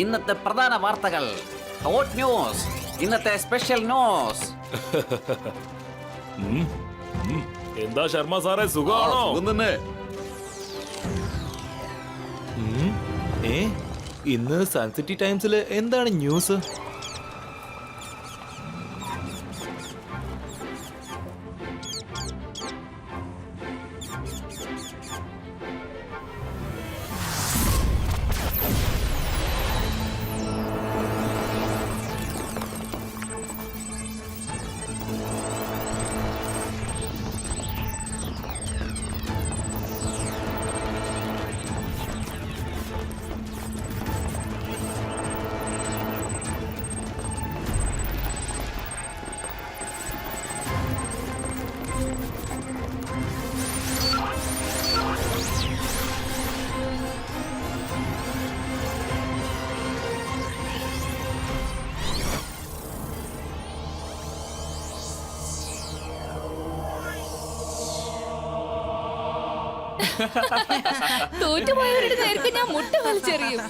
ഇന്നത്തെ പ്രധാന വാർത്തകൾ, ഹോട്ട് ന്യൂസ്, ഇന്നത്തെ സ്പെഷ്യൽ ന്യൂസ്. എന്താ ശർമ്മ സാറേ, സുഖമാണോ? ഇന്ന് സൺസിറ്റി ടൈംസിൽ എന്താണ് ന്യൂസ്? തോറ്റുപോയവരുടെ നേർക്ക് ഞാൻ മുട്ട വലിച്ചെറിയും.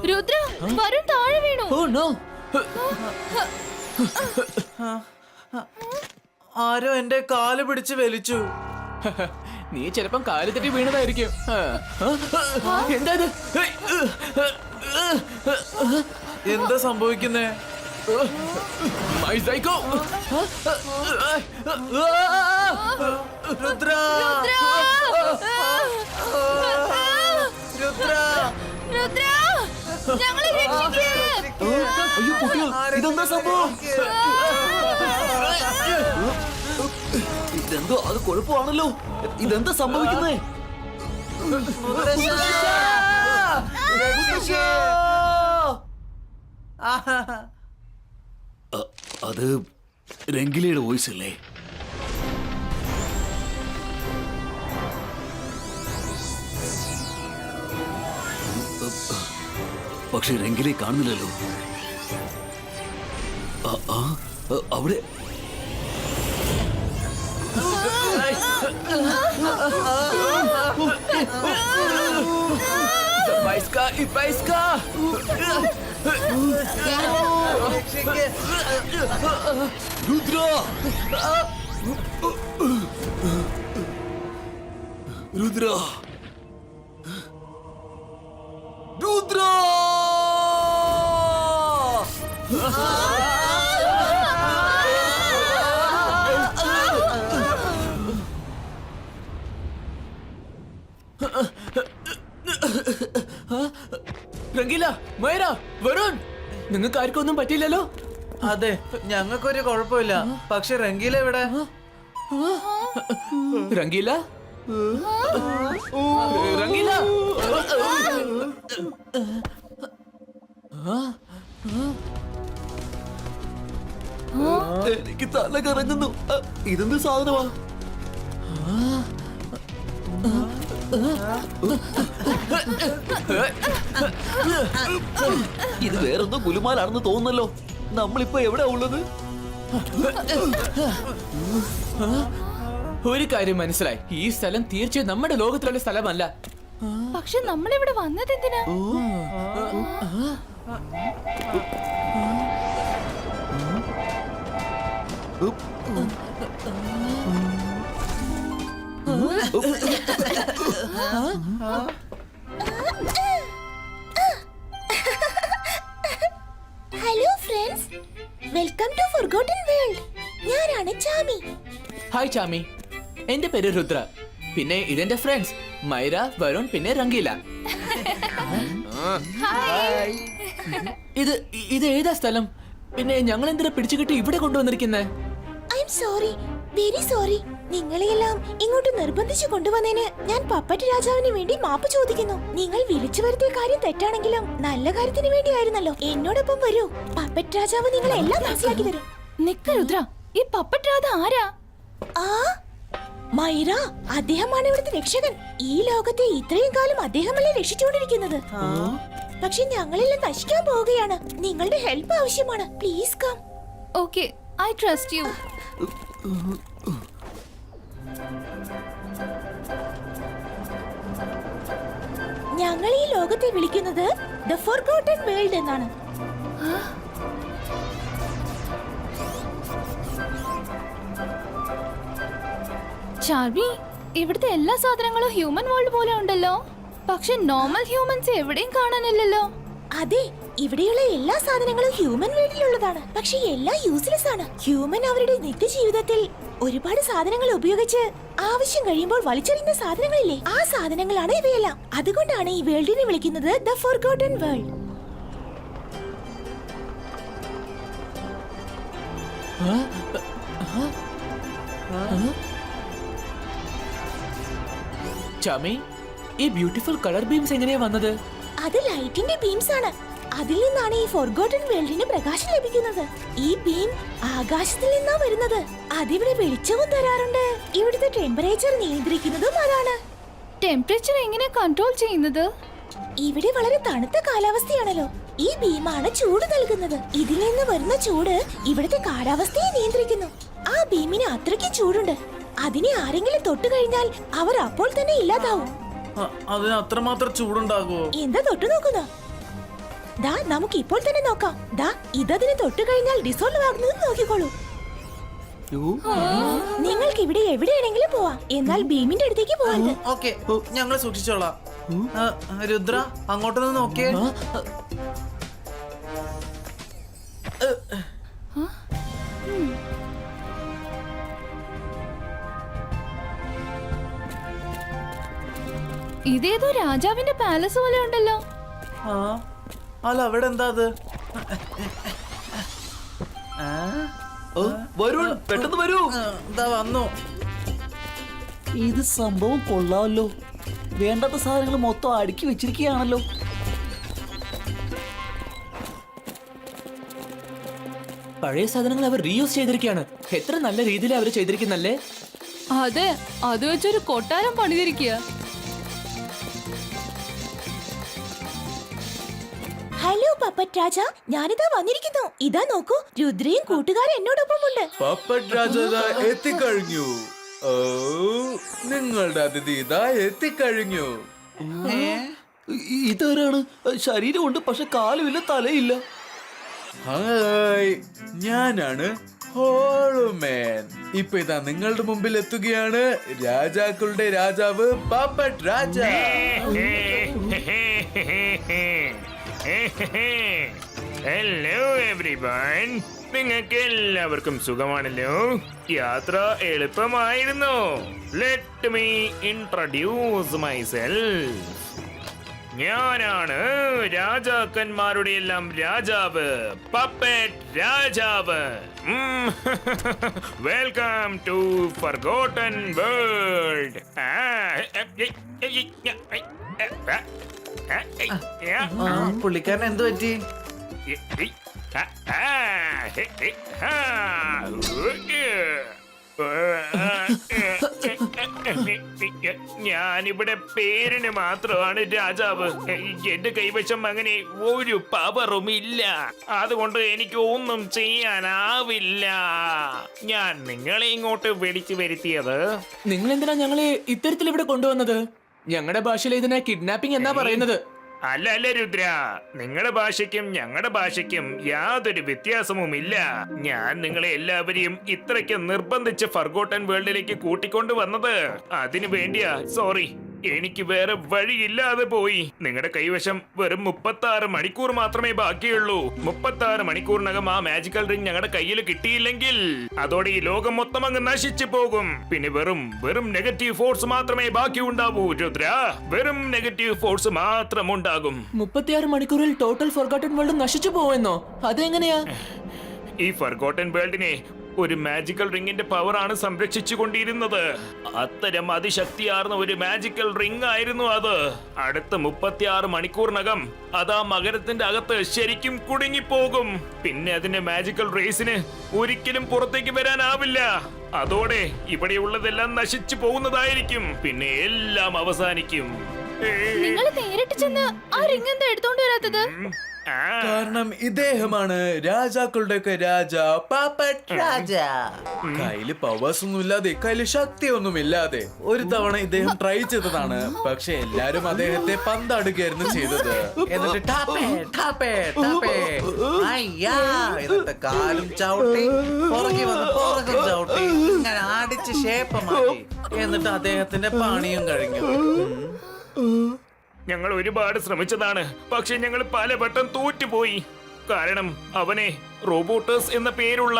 രുദ്ര, വരുൺ താഴെ വീണു. ആരോ എന്റെ കാല് പിടിച്ച് വലിച്ചു. നീ ചിലപ്പം കാല് തെറ്റി വീണതായിരിക്കും. എന്താ ഇത്? എന്താ സംഭവിക്കുന്നേ? My psycho! രുദ്ര! രുദ്ര! രുദ്ര, ഞങ്ങളെ രക്ഷിക്ക്. അയ്യോ കുട്ടികൾ, ഇതെന്താ സംഭവം? ഇതെന്തോ അത് കുഴപ്പമാണല്ലോ. ഇതെന്താ സംഭവിക്കുന്നേ? അത് രംഗിലയുടെ വോയിസ് അല്ലേ? പക്ഷെ രംഗിലെ കാണുന്നില്ലല്ലോ. അവിടെ രുദ്ര! രുദ്ര! രുദ്ര! രംഗീല, മൈര, വരുൺ, നിങ്ങൾക്ക് ആർക്കും ഒന്നും പറ്റിയില്ലല്ലോ? അതെ, ഞങ്ങൾക്കൊരു കുഴപ്പമില്ല. പക്ഷെ റംഗീല എവിടെ? രംഗീല, രംഗീല, എനിക്ക് തല കറങ്ങുന്നു. ഇതെന്ത് സാധനമാ? ഇത് വേറെന്തോ ഗുലുമാലാണെന്ന് തോന്നുന്നല്ലോ. നമ്മളിപ്പോ എവിടെയാ ഉള്ളത്? ഒരു കാര്യം മനസ്സിലായി, ഈ സ്ഥലം തീർച്ചയായും നമ്മുടെ ലോകത്തിലുള്ള സ്ഥലമല്ല. പക്ഷെ നമ്മളിവിടെ വന്നത് എന്തിനാ? Hello friends, welcome to Forgotten World. ഞാനാണ് ചാമി. ഹായ് ചാമി, എന്റെ പേര് രുദ്ര. പിന്നെ ഇതെന്റെ ഫ്രണ്ട്സ് മൈര, വരുൺ, പിന്നെ രംഗീല. ഇത് ഏതാ സ്ഥലം? പിന്നെ ഞങ്ങൾ എന്തിനാ പിടിച്ചുകിട്ടി ഇവിടെ കൊണ്ടുവന്നിരിക്കുന്നേ? I am sorry, very sorry. നിങ്ങളെയെല്ലാം ഇങ്ങോട്ട് നിർബന്ധിച്ചു കൊണ്ടുവന്നതിന് ഞാൻ പപ്പറ്റ് രാജാവിന് വേണ്ടി മാപ്പ് ചോദിക്കുന്നു. നിങ്ങൾ വിളിച്ചു വരുത്തിയ കാര്യം തെറ്റാണെങ്കിലും നല്ല കാര്യത്തിന് വേണ്ടിയായിരുന്നല്ലോ. എന്നോടൊപ്പം വരൂ, പപ്പറ്റ് രാജാവ് നിങ്ങളെ എല്ലാം മനസ്സിലാക്കി തരും. നിക്ക് രുദ്ര, ഈ പപ്പറ്റ് രാധ ആരാ? ആ മൈര, അദ്ദേഹമാണ് ഇവിടുത്തെ രക്ഷകൻ. ഈ ലോകത്തെ ഇത്രയും കാലം അദ്ദേഹമല്ലേ രക്ഷിച്ചുകൊണ്ടിരിക്കുന്നത്. പക്ഷെ ഞങ്ങളെല്ലാം നശിക്കാൻ പോവുകയാണ്. നിങ്ങളുടെ ഹെൽപ്പ് ആവശ്യമാണ്. Please come. Okay, I trust you. ഞങ്ങൾ ഈ ലോകത്തെ വിളിക്കുന്നത് ദ ഫോർഗോട്ടൻ വേൾഡ് എന്നാണ്. ചാർമി, ഇവിടുത്തെ എല്ലാ സാധനങ്ങളും ഹ്യൂമൻ വേൾഡ് പോലെ ഉണ്ടല്ലോ. പക്ഷെ നോർമൽ ഹ്യൂമൻസ് എവിടെയും കാണാനില്ലല്ലോ. അതെ, ഇവിടെയുള്ള എല്ലാ സാധനങ്ങളും ഹ്യൂമൻ വേൾഡിലുള്ളതാണ്. പക്ഷെ എല്ലാം യൂസ്ലെസ് ആണ്. ഹ്യൂമൻ അവരുടെ നിത്യജീവിതത്തിൽ ഒരുപാട് സാധനങ്ങൾ ഉപയോഗിച്ച് ആവശ്യം കഴിയുമ്പോൾ വലിച്ചെറിയുന്ന സാധനങ്ങളില്ലേ, ആ സാധനങ്ങളാണ് ഇവയെല്ലാം. അതുകൊണ്ടാണ് ഈ വേൾഡിനെ വിളിക്കുന്നത് ദ ഫോർഗോട്ടൻ വേൾഡ്. ചാമി, ഈ ബ്യൂട്ടിഫുൾ കളർ ബീംസ് എങ്ങനെയാ വന്നത്? അത് ലൈറ്റിന്റെ ബീംസ് ആണ്. അതിൽ നിന്നാണ് ഈ ഫോർഗോട്ടൻ വേൾഡിന് പ്രകാശം ലഭിക്കുന്നത്. ഈ ബീം ആകാശത്തിൽ നിന്നാ വരുന്നത്. അതിവിടെ വെളിച്ചവും തരാറുണ്ട്. ഇവിടുത്തെ ടെമ്പറേച്ചർ നിയന്ത്രിക്കുന്നതും അതാണ്. ടെമ്പറേച്ചർ എങ്ങനെ കൺട്രോൾ ചെയ്യുന്നത്? ഇവിടെ വളരെ തണുത്ത കാലാവസ്ഥയാണല്ലോ. ഈ ബീമാണ് ചൂട് നൽകുന്നത്. ഇതിൽ നിന്ന് വരുന്ന ചൂട് ഇവിടുത്തെ കാലാവസ്ഥയെ നിയന്ത്രിക്കുന്നു. ആ ബീമിന് അത്രയ്ക്ക് ചൂടുണ്ട്. അതിനെ ആരെങ്കിലും തൊട്ടു കഴിഞ്ഞാൽ അവർ അപ്പോൾ തന്നെ ഇല്ലാതാവും. അതിന് അത്രമാത്രം ചൂടുണ്ടാകുമോ? എന്താ തൊട്ടു നോക്കുന്നോ? ദാ നമുക്ക് ഇപ്പോൾ തന്നെ നോക്കാം. ദാ ഇതതിനെ തൊട്ടു കഴിഞ്ഞാൽ ഡിസോൾവ് ആകുന്നത് നോക്കിക്കോളൂ. നിങ്ങൾക്ക് ഇവിടെ എവിടെയാണെങ്കിലും പോവാം, എന്നാൽ ബീമിന്റെ അടുത്തേക്ക് പോകരുത്. ഓക്കെ, ഞങ്ങൾ സൂക്ഷിച്ചോളാം. രുദ്ര, അങ്ങോട്ടൊന്ന് നോക്കിയേ. ഇതേതോ രാജാവിന്റെ പാലസ് പോലെ ഉണ്ടല്ലോ. ആ, അല്ല അവിടെ എന്താ അത്? വരുൺ, പെട്ടെന്ന് വരൂ. എന്താ വന്നു? ഇത് സംഭവം കൊള്ളാമല്ലോ. വേണ്ടാത്ത സാധനങ്ങൾ മൊത്തം അടുക്കി വെച്ചിരിക്കുകയാണല്ലോ. പഴയ സാധനങ്ങൾ അവർ റീയൂസ് ചെയ്തിരിക്കുകയാണ്. എത്ര നല്ല രീതിയിൽ അവർ ചെയ്തിരിക്കുന്നല്ലേ. അതെ, അത് വെച്ചൊരു കൊട്ടാരം പണിതിരിക്കുക. ഹലോ പപ്പറ്റ് രാജ, ഞാനിതാ വന്നിരിക്കുന്നു. ഇതാ നോക്കൂ, രുദ്രയും കൂട്ടുകാരും എന്നോടൊപ്പമുണ്ട്. പപ്പറ്റ് രാജ എത്തിക്കഴിഞ്ഞു. ഓ, നിങ്ങളുടെ അതിഥി ഇതാ എത്തിക്കഴിഞ്ഞു. ഇതാരാണ്? ശരീരമുണ്ട്, പക്ഷെ കാലുമില്ല, തലയില്ല. ഹായ്, ഞാനാണ് ഹോളുമാൻ. ഇപ്പൊ ഇതാ നിങ്ങളുടെ മുമ്പിൽ എത്തുകയാണ് രാജാക്കളുടെ രാജാവ് പപ്പറ്റ് രാജ. ഹലോ എവരിവൺ, നിങ്ങൾക്ക് എല്ലാവർക്കും സുഖമാണല്ലോ. യാത്ര എളുപ്പമായിരുന്നു. Let me introduce myself. ഞാനാണ് രാജാക്കന്മാരുടെ എല്ലാം രാജാവ്, പപ്പറ്റ് രാജാവ്. Welcome to forgotten world. പുള്ളിക്കാരൻ എന്ത് പറ്റി? ഞാനിവിടെ പേരിന് മാത്രമാണ് രാജാവ്. എന്റെ കൈവശം അങ്ങനെ ഒരു പവറും ഇല്ല. അതുകൊണ്ട് എനിക്ക് ഒന്നും ചെയ്യാനാവില്ല. ഞാൻ നിങ്ങളെ ഇങ്ങോട്ട് വിളിച്ചു വരുത്തിയത്. നിങ്ങൾ എന്തിനാ ഞങ്ങളെ ഇത്തരത്തിൽ ഇവിടെ കൊണ്ടുവന്നത്? ഞങ്ങളുടെ ഭാഷയിൽ ഇതിനെ കിഡ്നാപ്പിംഗ് എന്നാ പറയുന്നത്. അല്ല രുദ്ര, നിങ്ങളുടെ ഭാഷയ്ക്കും ഞങ്ങളുടെ ഭാഷയ്ക്കും യാതൊരു വ്യത്യാസവുമില്ല. ഞാൻ നിങ്ങളെ എല്ലാവരെയും ഇത്രയ്ക്ക് നിർബന്ധിച്ച് ഫർഗോട്ടൻ വേൾഡിലേക്ക് കൂട്ടിക്കൊണ്ടു വന്നത് അതിനു വേണ്ടിയാ. സോറി, എനിക്ക് വേറെ വഴിയില്ലാതെ പോയി. നിങ്ങളുടെ കൈവശം വെറും 36 മണിക്കൂർ മാത്രമേ ബാക്കിയുള്ളൂ. 36 മണിക്കൂറിനകം ആ മാജിക്കൽ റിംഗ് ഞങ്ങളുടെ കയ്യിൽ കിട്ടിയില്ലെങ്കിൽ അതോടെ ഈ ലോകം മൊത്തം അങ്ങ് നശിച്ചു പോകും. പിന്നെ വെറും നെഗറ്റീവ് ഫോഴ്സ് മാത്രമേ ബാക്കി ഉണ്ടാവൂ രുദ്ര. വെറും നെഗറ്റീവ് ഫോഴ്സ് മാത്രം ഉണ്ടാകും. 36 മണിക്കൂറിൽ ടോട്ടൽ ഫോർഗോട്ടൻ വേൾഡ് നശിച്ചു പോവെന്നോ? അതെങ്ങനെയാ? ഈ ഫർഗോട്ടൻ വേൾഡിനെ ഒരു മാജിക്കൽ റിംഗിന്റെ പവർ ആണ് സംരക്ഷിച്ചു കൊണ്ടിരുന്നത്. അത്തരം അതിശക്തിയാർന്ന ഒരു മാജിക്കൽ റിംഗ് ആയിരുന്നു അത്. അടുത്ത 36 മണിക്കൂറിനകം അത് ആ മകരത്തിന്റെ അകത്ത് ശരിക്കും കുടുങ്ങിപ്പോകും. പിന്നെ അതിന്റെ മാജിക്കൽ റേസിന് ഒരിക്കലും പുറത്തേക്ക് വരാനാവില്ല. അതോടെ ഇവിടെയുള്ളതെല്ലാം നശിച്ചു പോകുന്നതായിരിക്കും. പിന്നെ എല്ലാം അവസാനിക്കും. നിങ്ങൾ നേരിട്ട് ചെന്ന് ആ റിംഗ് എന്താ എടുത്തോണ്ട് വരാത്തത്? കാരണം ഇദ്ദേഹമാണ് രാജാക്കളുടെ ഒക്കെ രാജ പപ്പറ്റ് രാജ. കയ്യില് പവേഴ്സ് ഒന്നും ഇല്ലാതെ കയ്യില് ശക്തി ഒന്നും ഇല്ലാതെ ഒരു തവണ ഇദ്ദേഹം ട്രൈ ചെയ്തതാണ്. പക്ഷെ എല്ലാരും അദ്ദേഹത്തെ പന്താടുകയായിരുന്നു ചെയ്തത്. എന്നിട്ട് ടാപ്പേ ടാപ്പേ ടാപ്പേ അയ്യാ എന്നിട്ട് കാലും ചവിട്ടി പുറകെ വന്ന് പുറകും ചവിട്ടി ഇങ്ങനെ അടിച്ച് ഷേപ്പ് മാറ്റി. എന്നിട്ട് അദ്ദേഹത്തിന്റെ പണിയും കഴിഞ്ഞു. ഞങ്ങൾ ഒരുപാട് ശ്രമിച്ചതാണ്, പക്ഷെ ഞങ്ങൾ പലവട്ടം തോറ്റുപോയി. കാരണം അവനെ റോബോട്ടസ് എന്ന പേരുള്ള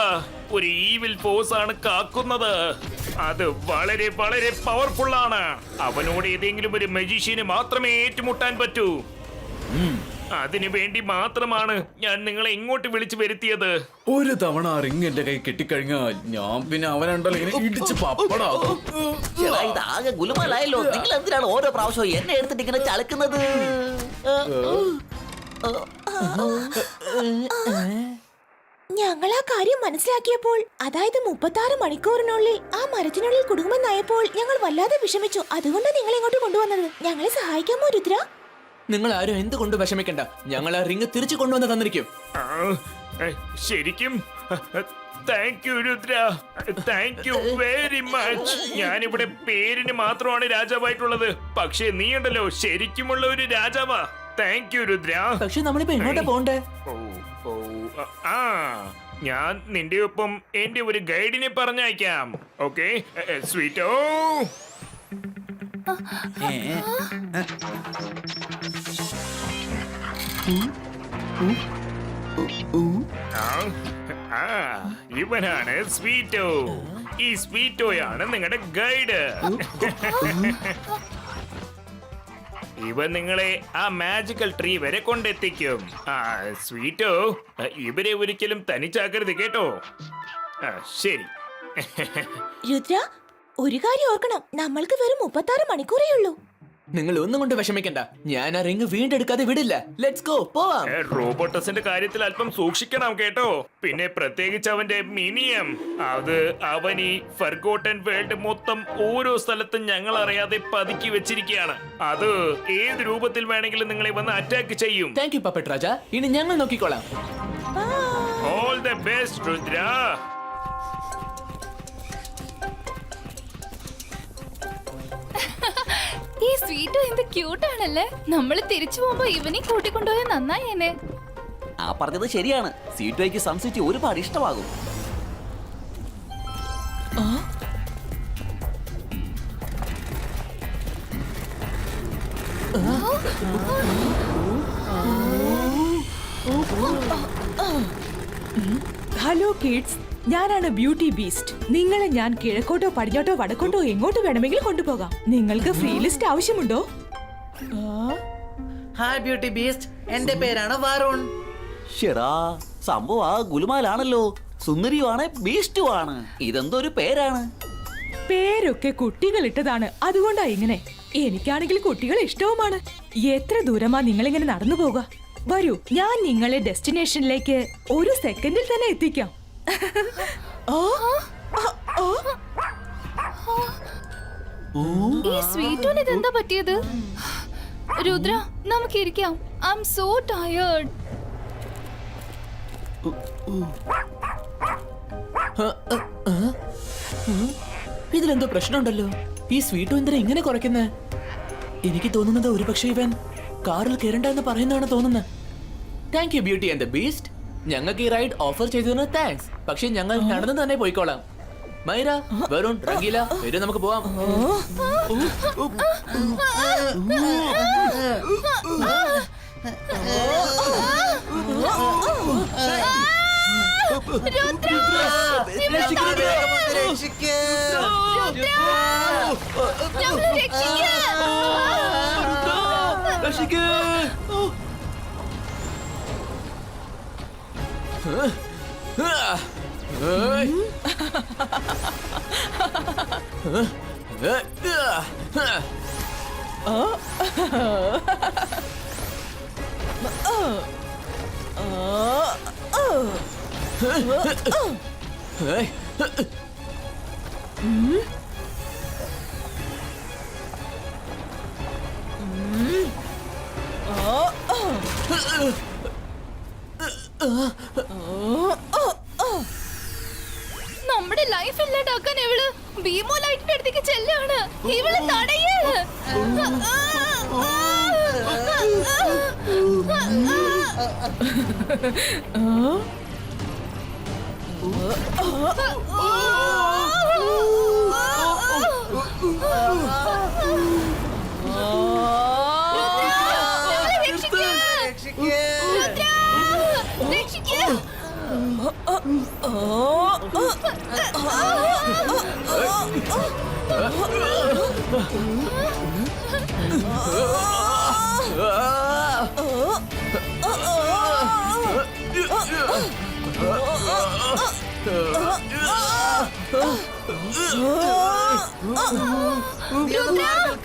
ഒരു ഈവിൽ ഫോഴ്സ് ആണ് കാക്കുന്നത്. അത് വളരെ വളരെ പവർഫുൾ ആണ്. അവനോട് ഏതെങ്കിലും ഒരു മജീഷ്യന് മാത്രമേ ഏറ്റുമുട്ടാൻ പറ്റൂ. അതിനു വേണ്ടി മാത്രമാണ് ഞാൻ നിങ്ങളെ ഇങ്ങോട്ട് വിളിച്ചു വരുത്തിയത്. ഒരു തവണ ആ റിങ് എന്റെ കൈ കെട്ടിക്കഴിഞ്ഞാൽ ഞാൻ പിന്നെ അവനുണ്ടല്ലോ ഇങ്ങനെ ഇടിച്ച് പപ്പടാകും. ചേട്ടാ, ഇതാകെ ഗുലുമാലായല്ലോ. നിങ്ങൾ എന്തിനാണ് ഓരോ പ്രാവശ്യവും എന്നെ എടുത്തിട്ട് ഇങ്ങനെ ചളക്കുന്നത്? ഞങ്ങൾ ആ കാര്യം മനസ്സിലാക്കിയപ്പോൾ, അതായത് 36 മണിക്കൂറിനുള്ളിൽ ആ മരത്തിനുള്ളിൽ കുടുങ്ങുമെന്നായപ്പോൾ ഞങ്ങൾ വല്ലാതെ വിഷമിച്ചു. അതുകൊണ്ടാണ് നിങ്ങളെ ഇങ്ങോട്ട് കൊണ്ടുവന്നത്. ഞങ്ങളെ സഹായിക്കാമോ രുദ്ര? നിങ്ങൾ ആരും എന്തുകൊണ്ട് വിഷമിക്കണ്ട, ഞങ്ങൾ ആ റിങ് തിരിച്ചു കൊണ്ടുവന്ന് തന്നിരിക്കും. ആ, ശരിക്കും thank you Rudra, thank you very much. ഞാനിവിടെ പേരിന് മാത്രമാണ് രാജാവായിട്ടുള്ളത്, പക്ഷേ നീ ഉണ്ടല്ലോ ശരിക്കുമുള്ള ഒരു രാജാവാ. Thank you Rudra. പക്ഷെ നമ്മളിപ്പോ എങ്ങോട്ടാ പോണ്ടേ? ഓ, ഓ, ആ ഞാൻ നിന്റെ ഒപ്പം എന്റെ ഒരു ഗൈഡിനെ പറഞ്ഞയക്കാം. ഓക്കെ സ്വീറ്റോ. ഇവനാണ് സ്വീറ്റോ. ഈ സ്വീറ്റോയാണ് നിങ്ങളുടെ ഗൈഡ്. ഇവൻ നിങ്ങളെ ആ മാജിക്കൽ ട്രീ വരെ കൊണ്ടെത്തിക്കും. സ്വീറ്റോ, ഇവരെ ഒരിക്കലും തനിച്ചാക്കരുത് കേട്ടോ. ശരി. രുദ്ര, ഒരു കാര്യം ഓർക്കണം, നമ്മൾക്ക് വെറും 36 മണിക്കൂറേ ഉള്ളൂ. നിങ്ങൾ ഒന്നും കൊണ്ട് വിഷമിക്കണ്ട, ഞാൻ ആ റിങ് വീണ്ടെടുക്കാതെ വിടില്ല. ലെറ്റ്സ് ഗോ, പോവാം. റോബോട്ടസിന്റെ കാര്യത്തിൽ അല്പം സൂക്ഷിക്കണം കേട്ടോ. പിന്നെ പ്രത്യേകിച്ച് അവന്റെ മിനിയം. അത് അവൻ ഈ ഫർഗോട്ടൻ വേൾഡ് മൊത്തം ഓരോ സ്ഥലത്തും ഞങ്ങൾ അറിയാതെ പതുക്കി വെച്ചിരിക്കുകയാണ്. അത് ഏത് രൂപത്തിൽ വേണമെങ്കിലും നിങ്ങളെ വന്ന് അറ്റാക്ക് ചെയ്യും. താങ്ക് യു പപ്പറ്റ് രാജ, ഇനി ഞങ്ങൾ നോക്കിക്കോളാം. All the best Rudra. ഈ സ്വീറ്റ് എന്ത് ക്യൂട്ടാണല്ലേ. നമ്മൾ തിരിച്ചു പോകുമ്പോ ഇവനെയും കൂട്ടിക്കൊണ്ടുപോയ നന്നായേനെ. ആ പറഞ്ഞത് ശരിയാണ്. സീറ്റുവയ്ക്ക് സംസിറ്റി ഒരുപാട് ഇഷ്ടമാകും. ഹലോ കിഡ്സ്, ഞാനാണ് ബ്യൂട്ടി ബീസ്റ്റ്. നിങ്ങളെ ഞാൻ കിഴക്കോട്ടോ പടിഞ്ഞോട്ടോ വടക്കോട്ടോ എങ്ങോട്ട് വേണമെങ്കിലും കൊണ്ടുപോകാം. നിങ്ങൾക്ക് ഫ്രീ ലിസ്റ്റ് ആവശ്യമുണ്ടോ? ഹായ് ബ്യൂട്ടി ബീസ്റ്റ്, എന്റെ പേരാണ് വരുൺ. ഷെടാ, സംഭവം ആ ഗുലുമാലാണല്ലോ. സുന്ദരിയുമാണ്, ബീസ്റ്റുമാണ്. ഇതെന്തോ ഒരു പേരാണ്. പേരൊക്കെ കുട്ടികൾ ഇട്ടതാണ്, അതുകൊണ്ടാ ഇങ്ങനെ. എനിക്കാണെങ്കിൽ കുട്ടികളെ ഇഷ്ടവുമാണ്. എത്ര ദൂരമാ നിങ്ങളിങ്ങനെ നടന്നു പോകുക? വരൂ, ഞാൻ നിങ്ങളെ ഡെസ്റ്റിനേഷനിലേക്ക് ഒരു സെക്കൻഡിൽ തന്നെ എത്തിക്കാം. ഈ സ്വീറ്റിന് ഇതെന്താ പറ്റിയത്? രുദ്ര, നമുക്ക് ഇരിക്കാം. I am so tired. ഇതിലെന്തോ പ്രശ്നമുണ്ടല്ലോ. ഈ സ്വീറ്റ് എന്തിനാ ഇങ്ങനെ കുറയ്ക്കുന്നത്? എനിക്ക് തോന്നുന്നത് ഒരുപക്ഷെ ഇവൻ കാറിൽ കയറണ്ടെന്ന് പറയുന്നതാണ് തോന്നുന്നത്. Thank you beauty and the beast. ഞങ്ങൾക്ക് ഈ റൈഡ് ഓഫർ ചെയ്തതിന് താങ്ക്സ്. പക്ഷെ ഞങ്ങൾ നടന്നു തന്നെ പോയിക്കോളാം. മൈര, വരുൺ, റംഗീല, വരും, നമുക്ക് പോവാം. നമ്മുടെ ലൈഫ് ഇല്ലാണ്ടാക്കാൻ ഇവള് ബീമോ ലൈറ്റിന്റെ അടുത്തേക്ക് ചെല്ലാണ്. ഇവള് തടയ്.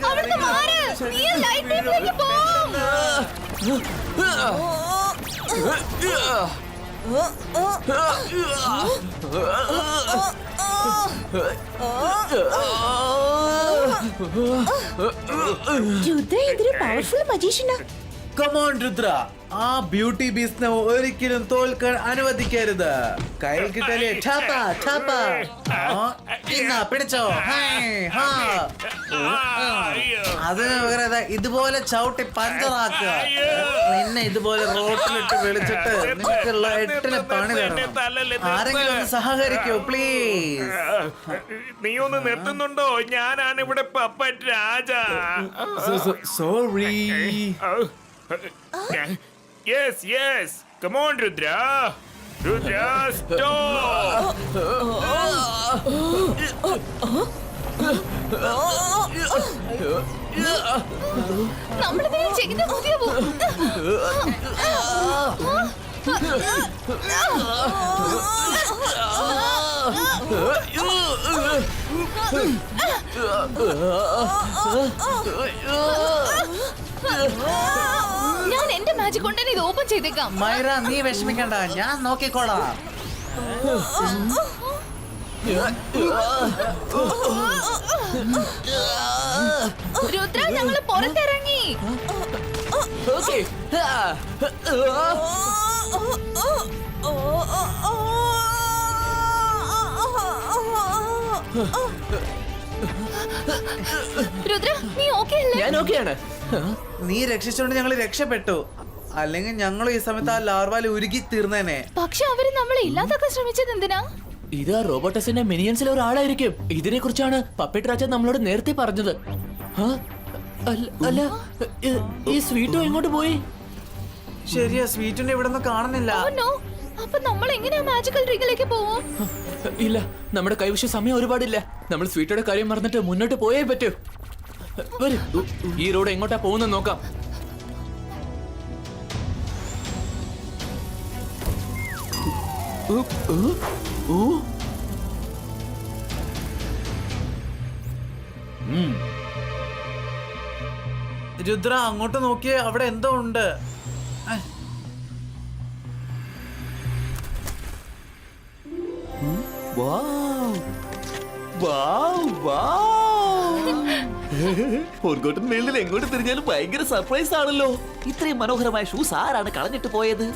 അവിടുന്ന് മാറ്. നീ ലൈറ്റ് ബീമിലേക്ക് പോ. രുദ്ര എന്തൊരു പവർഫുൾ മജീഷ്യനാ. കമോൺ രുദ്ര, ആ ബ്യൂട്ടി ബീസ്റ്റിനെ ഒരിക്കലും തോൽക്കാൻ അനുവദിക്കരുത്. കയ്യിൽ കിട്ടലേ ഠാപ്പ ഠാപ്പ. ഇന്നാ പിടിച്ചോ. അതിന് പകരം ഇതുപോലെ ചവിട്ടി പഞ്ചറാക്കുക. നിന്നെ ഇതുപോലെ റോട്ടിലിട്ട് വിളിച്ചിട്ട് നിനക്കുള്ള 8 പണി തരണം. ആരെങ്കിലും ഒന്ന് സഹകരിക്കോ പ്ലീസ്? നീ ഒന്ന് നിർത്തുന്നുണ്ടോ? ഞാനാണ് ഇവിടെ puppet Raja. Sorry. Yes, yes. Come on, Rudra. Rudra, stop. നമ്മളിതിനെ ചെയ്ത് മതിയാവൂ. ഞാൻ എന്റെ മാജിക് കൊണ്ട് തന്നെ ഇത് ഓപ്പൺ ചെയ്തേക്കാം. മൈറ, നീ വിഷമിക്കണ്ട, ഞാൻ നോക്കിക്കോളാം. രുദ്ര, ഞങ്ങള് പുറത്തിറങ്ങി. ഓക്കേ. രുദ്ര, നീ ഓക്കെ അല്ലേ? ഞാൻ ഓക്കെയാണ്. നീ രക്ഷിച്ചോണ്ട് ഞങ്ങൾ രക്ഷപ്പെട്ടു. അല്ലെങ്കിൽ ഞങ്ങൾ ഈ സമയത്ത് ആ ലാർവാല് ഉരുകി തീർന്നേനെ. പക്ഷെ അവര് നമ്മളെ ഇല്ലാതാക്കാൻ ശ്രമിച്ചത് എന്തിനാ? ഇത് ആ റോബോട്ടസിന്റെ മിനിയൻസിലെ ഒരാളായിരിക്കും. ഇതിനെ കുറിച്ചാണ് പപ്പറ്റ് രാജ നമ്മളോട് നേരത്തെ പറഞ്ഞത്. അല്ല, ഈ സ്വീറ്റോ എങ്ങോട്ട് പോയി? ശരിയാ, സ്വീറ്റിനെ ഇവിടെ ഒന്നും കാണുന്നില്ല. Oh no. അപ്പൊ നമ്മൾ എങ്ങനെയാ മാജിക്കൽ ട്രിക്കിലേക്ക് പോവും? ഇല്ല, നമ്മുടെ കൈവശം സമയം ഒരുപാടില്ല. നമ്മൾ സ്വീറ്റോടെ കാര്യം മറന്നിട്ട് മുന്നോട്ട് പോയേ പറ്റൂ. വരൂ, ഈ റോഡ് എങ്ങോട്ടാ പോകുന്നത് നോക്കാം. രുദ്ര, അങ്ങോട്ട് നോക്കിയേ, അവിടെ എന്തോ ഉണ്ട്. പൊൻകോട്ടൻ മേളിൽ എങ്ങോട്ട് തിരിഞ്ഞാലും ഭയങ്കര സർപ്രൈസ് ആണല്ലോ. ഇത്രയും മനോഹരമായ ഷൂസ് ആരാണ് കളഞ്ഞിട്ട് പോയത്?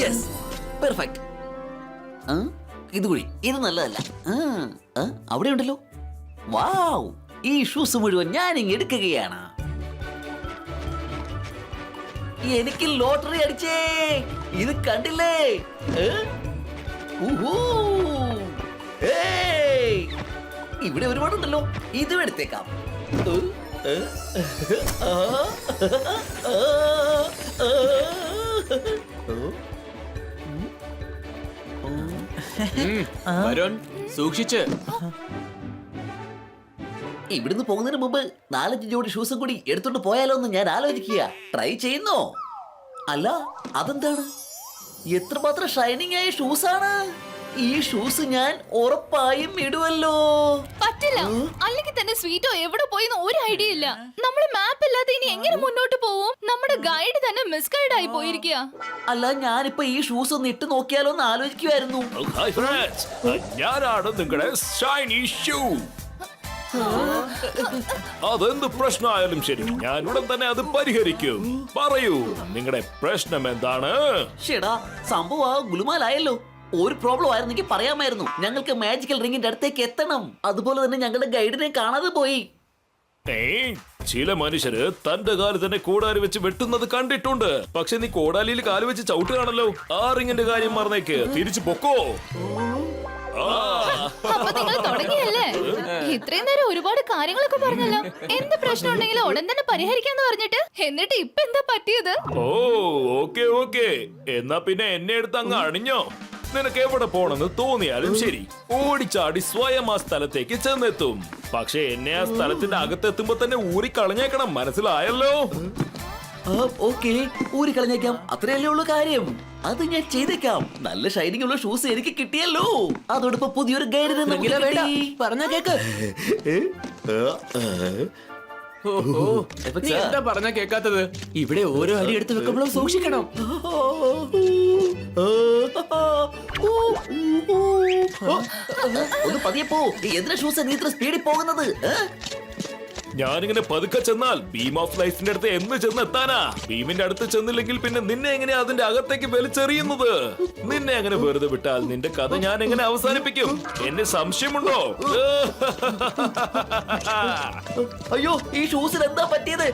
Yes, perfect. ഇതുകൂടി, ഇത് നല്ലതല്ല. അവിടെ ഉണ്ടല്ലോ. വാവ്, ഈ ഷൂസ് മുഴുവൻ ഞാൻ ഇങ്ങ് എടുക്കുകയാണ്. എനിക്ക് ലോട്ടറി അടിച്ചേ. ഇത് കണ്ടില്ലേ? ഇവിടെ ഒരുപാടുണ്ടല്ലോ. ഇതും എടുത്തേക്കാം. വരുൺ, സൂക്ഷിച്ച്. ഇവിടുന്ന് പോകുന്നതിന് മുമ്പ് 4-5 ജോഡി ഷൂസും കൂടി എടുത്തോണ്ട് പോയാലോ എന്ന് ഞാൻ ആലോചിക്കുക. ട്രൈ ചെയ്യുന്നോ? അല്ല, അതെന്താണ്? എത്രമാത്രം ഷൈനിങ് ആയ ഷൂസാണ്. ഈ ഷൂസ് ഞാൻ ഉറപ്പായും ഇടുവല്ലോ. പറ്റില്ല. അല്ലെങ്കിൽ തന്നെ സ്വീറ്റോ എവിടെ പോയിന്ന് ഒരു ഐഡിയ ഇല്ല. നമ്മുടെ മാപ്പ് ഇല്ലാതെ ഇനി എങ്ങനെ മുന്നോട്ട് പോവും? നമ്മുടെ ഗൈഡ് തന്നെ മിസ്ഗൈഡ് ആയി പോയിരിക്കുക. അല്ല, ഞാനിപ്പോ ഈ ഷൂസ് ഒന്ന് ഇട്ട് നോക്കിയാലോ എന്ന് ആലോചിക്കുമായിരുന്നു. ഞാനാണ് നിങ്ങളുടെ ഷൈനി ഷൂ. അതെന്ത് പ്രശ്നമായാലും ശരി ഞാൻ ഉടൻ തന്നെ അത് പരിഹരിക്കും. പറയൂ, നിങ്ങളുടെ പ്രശ്നം എന്താണ്? ഷെടാ, സംഭവം ആ ഗുലുമാലായല്ലോ. ഒരു പ്രോബ്ലം ആയിരുന്നെങ്കിൽ പറയാമായിരുന്നു. ഞങ്ങൾക്ക് മാജിക്കൽ റിങ്ങിന്റെ അടുത്തേക്ക് എത്തണം. അതുപോലെ തന്നെ ഞങ്ങളുടെ ഗൈഡിനെ കാണാതെ പോയി. ചില മനുഷ്യര് തന്റെ കാല് തന്നെ കോടാലി വെച്ച് വെട്ടുന്നത് കണ്ടിട്ടുണ്ട്. പക്ഷെ നീ കോടാലിയിൽ കാല് വെച്ച് ചവിട്ടുകയാണല്ലോ. ആ റിങ്ങിന്റെ കാര്യം മറന്നേക്ക്, തിരിച്ചു പൊക്കോ. അപ്പൊ നിങ്ങൾ തുടങ്ങിയല്ലേ? ഇത്രയും നേരം ഒരുപാട് കാര്യങ്ങളൊക്കെ പറഞ്ഞല്ലോ. എന്ത് പ്രശ്നം ഉണ്ടെങ്കിലും ഉടൻ തന്നെ പരിഹരിക്കാന്ന് പറഞ്ഞിട്ട്, എന്നിട്ട് ഇപ്പൊ എന്താ പറ്റിയത്? ഓ, ഓക്കേ ഓക്കേ, എന്നാ പിന്നെ എന്നെ എടുത്ത് അങ്ങ് അണിഞ്ഞോ. നിനക്ക് എവിടെ പോണെന്ന് തോന്നിയാലും ശരി, ഓടിച്ചാടി സ്വയം ആ സ്ഥലത്തേക്ക് ചെന്നെത്തും. പക്ഷെ എന്നെ ആ സ്ഥലത്തിന്റെ അകത്തെത്തുമ്പോ തന്നെ ഊറിക്കളഞ്ഞേക്കണം, മനസ്സിലായല്ലോ? ഓക്കെ, ഊരി കളഞ്ഞേക്കാം. അത്രയല്ലേ ഉള്ളൂ കാര്യം. അത് ഞാൻ ചെയ്തേക്കാം. നല്ല ഷൈനിങ് ഉള്ള ഷൂസ് എനിക്ക് കിട്ടിയല്ലോ. അതോടൊപ്പം പുതിയൊരു ഗൈഡിനെ റംഗീല വേണ്ട, പറഞ്ഞ കേക്ക്. നീ എന്താ പറഞ്ഞ കേക്കാത്തത്? ഇവിടെ ഓരോ അടി എടുത്ത് വെക്കുമ്പോഴും സൂക്ഷിക്കണം. ഒന്ന് പതിയെ പോ. എന്തിനാ ഷൂസ് നീ ഇത്ര സ്പീഡിൽ പോകുന്നത്? ഞാനിങ്ങനെ പതുക്കെ ചെന്നാൽ ബീം ഓഫ് ലൈഫിന്റെ അടുത്ത് എന്ന് ചെന്നെത്താനാ? ബീമിന്റെ അടുത്ത് ചെന്നില്ലെങ്കിൽ പിന്നെ നിന്നെ എങ്ങനെയാ അതിന്റെ അകത്തേക്ക് വലിച്ചെറിയുന്നത്? നിന്നെ അങ്ങനെ വെറുതെ വിട്ടാൽ നിന്റെ കഥ ഞാൻ എങ്ങനെ അവസാനിപ്പിക്കും? എന്നെ സംശയമുണ്ടോ? അയ്യോ, ഈ ഷൂസിന് എന്താ പറ്റിയത്?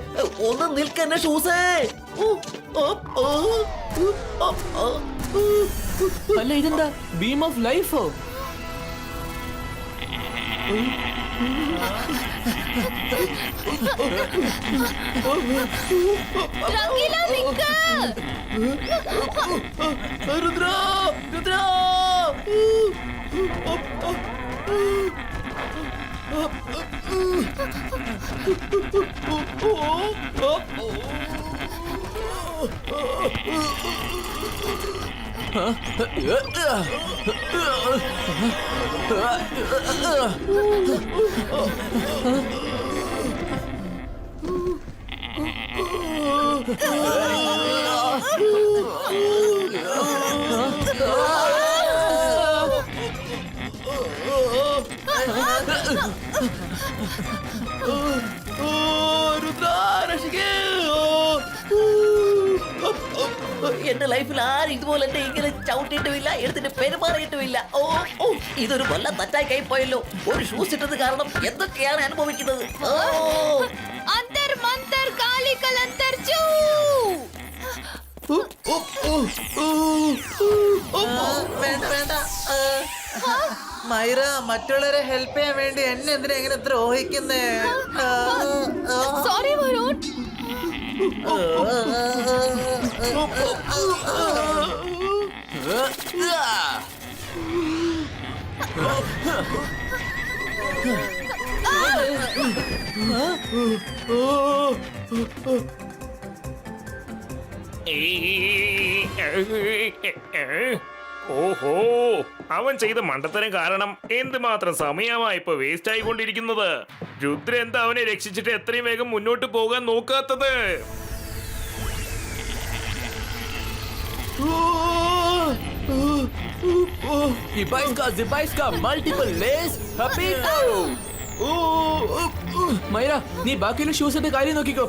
ഒന്ന് നിൽക്കന്നെ ഷൂസേ. അല്ല, ഇതെന്താ ബീം ഓഫ് ലൈഫോ? റംഗീല, നിക്ക്. രുദ്ര, രുദ്ര. എന്റെ ലൈഫിൽ ആരും ഇതുപോലെ എന്നെ ഇങ്ങനെ ചവിട്ടിയിട്ടുമില്ല, എടുത്തിട്ട് പെരുമാറിയിട്ടുമില്ല. ഓ ഓ, ഇതൊരു കൊല്ല തെറ്റായി കൈ പോയല്ലോ. ഒരു ഷൂസ് ഇട്ടത് കാരണം എന്തൊക്കെയാണ് അനുഭവിക്കുന്നത്. ഓ, അന്തർ മന്തർ കാലിക്കൽ അന്തർ ചൂ. വേണ്ട വേണ്ട. മൈറ, മറ്റുള്ളവരെ ഹെൽപ്പ് ചെയ്യാൻ വേണ്ടി എന്നെ എന്തിനാ എങ്ങനെ ദ്രോഹിക്കുന്നേ? സോറി വരുൺ. ഓഹോ, അവൻ ചെയ്ത മണ്ടത്തരം കാരണം എന്തുമാത്രം സമയമായി ഇപ്പൊ വേസ്റ്റ് ആയിക്കൊണ്ടിരിക്കുന്നത്. രുദ്ര എന്താ അവനെ രക്ഷിച്ചിട്ട് എത്രയും വേഗം മുന്നോട്ട് പോകാൻ നോക്കാത്തത്? മൈര, നീ ബാക്കിയുള്ള ഷൂസിന്റെ കാര്യം നോക്കിക്കോ.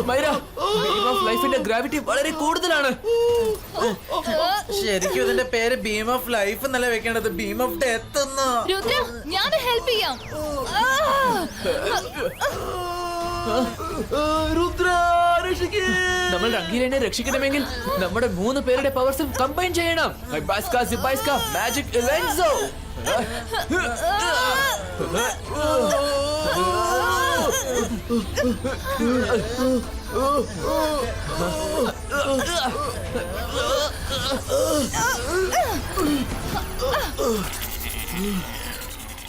മൈര, ബീം ഓഫ് ലൈഫിന്റെ ഗ്രാവിറ്റി വളരെ കൂടുതലാണ്. ശരിക്കും ഇതിന്റെ പേര് ബീം ഓഫ് ലൈഫ് എന്നല്ല വെക്കേണ്ടത്, ബീം ഓഫ് ഡെത്ത് എന്നോ. രുദ്ര, ഞാൻ ഹെൽപ്പ് ചെയ്യാം. രുദ്ര, രക്ഷിക്കേ. നമ്മൾ റംഗീലനെ രക്ഷിക്കണമെങ്കിൽ നമ്മുടെ 3 പേരുടെ പവേഴ്സും കമ്പൈൻ ചെയ്യണം. മാജിക് ഇലൻസോ.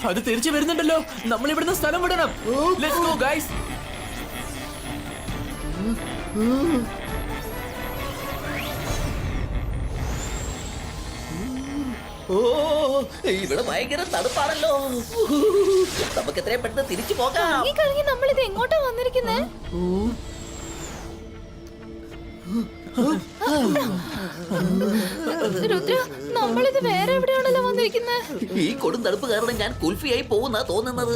അത് തിരിച്ചു വരുന്നുണ്ടല്ലോ. നമ്മൾ ഇവിടുന്ന് സ്ഥലം വിടണം. Let's go guys. ഓ, ഇവിടെ ഭയങ്കര തണുപ്പാണല്ലോ. നമുക്ക് എത്രയും പെട്ടെന്ന് തിരിച്ചു പോകാം. ഈ കഴിഞ്ഞ് നമ്മൾ ഇത് എങ്ങോട്ടാ വന്നിരിക്കുന്നേ? രുദ്ര, നമ്മളിത് വേറെ എവിടെയാണല്ലോ വന്നിരിക്കുന്നത്. ഈ കൊടും തണുപ്പ് കാരണം ഞാൻ കുൽഫിയായി പോകുന്നാ തോന്നുന്നത്.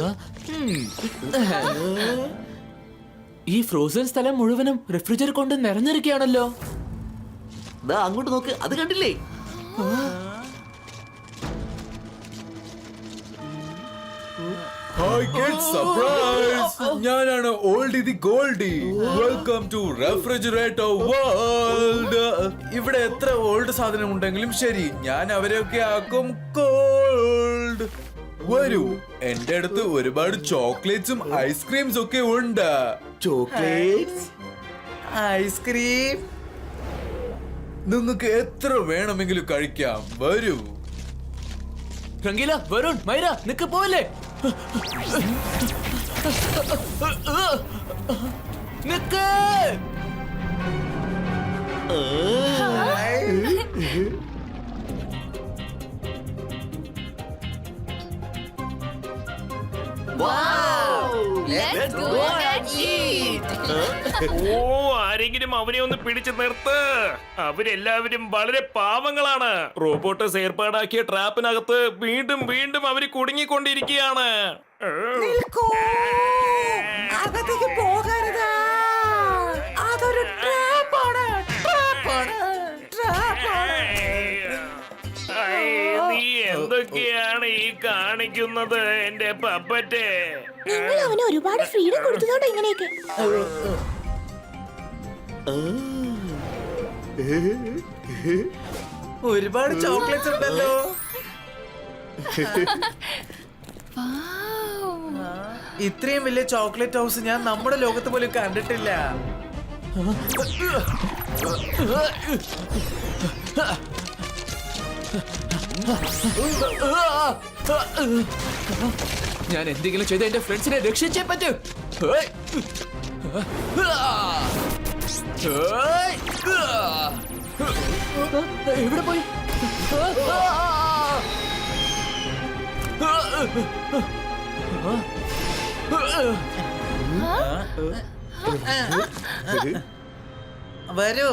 ഈ ഫ്രോസൺ സ്ഥലം മുഴുവനും റെഫ്രിജറേറ്റർ കൊണ്ട് നിറഞ്ഞിരിക്കുകയാണല്ലോ. ദാ അങ്ങോട്ട് നോക്ക്, അത് കണ്ടില്ലേ? Hi kids, surprise! ഞാനാണ് Oldie the Goldie. Welcome to refrigerator world. ഇവിടെ എത്ര ഓൾഡ് സാധനം ഉണ്ടെങ്കിലും ശരി, ഞാൻ അവരെയൊക്കെ ആക്കും കോൾഡ്. വരൂ, എന്റെ അടുത്ത് ഒരുപാട് ചോക്ലേറ്റ്സും ഐസ്ക്രീംസ് ഒക്കെ ഉണ്ട്. ചോക്ലേറ്റ്സ്, ഐസ്ക്രീം നിങ്ങൾക്ക് എത്ര വേണമെങ്കിലും കഴിക്കാം. വരൂ. രംഗീല, വരുൺ, മൈര, നിക്ക് പോലെ. നിക്ക്. Let's go and eat. ഓ, ആരെങ്കിലും അവനെ ഒന്ന് പിടിച്ചു നിർത്ത്. അവരെല്ലാവരും വളരെ പാവങ്ങളാണ്. റോബോട്ടസ് ഏർപ്പാടാക്കിയ ട്രാപ്പിനകത്ത് വീണ്ടും വീണ്ടും അവര് കുടുങ്ങിക്കൊണ്ടിരിക്കുകയാണ്. അകത്തേക്ക് പോകരുത്. അതൊരു ട്രാപ്പാണ്. നീ എന്തൊക്കെയാണ് ഈ കാണിക്കുന്നത് എന്റെ പപ്പറ്റെ? നിങ്ങൾ അവന് ഒരുപാട് ഫ്രീഡം കൊടുത്തതോടെ ഇങ്ങനെയൊക്കെ. ഒരുപാട് ചോക്ലേറ്റ്സ് ഉണ്ടല്ലോ. ഇത്രയും വലിയ ചോക്ലേറ്റ് ഹൗസ് ഞാൻ നമ്മുടെ ലോകത്ത് പോലും കണ്ടിട്ടില്ല. ഞാൻ എന്തെങ്കിലും ചെയ്ത് എന്റെ ഫ്രണ്ട്സിനെ രക്ഷിച്ചേ പറ്റൂ. ഹേയ്. എവിടെ പോയി? വരൂ.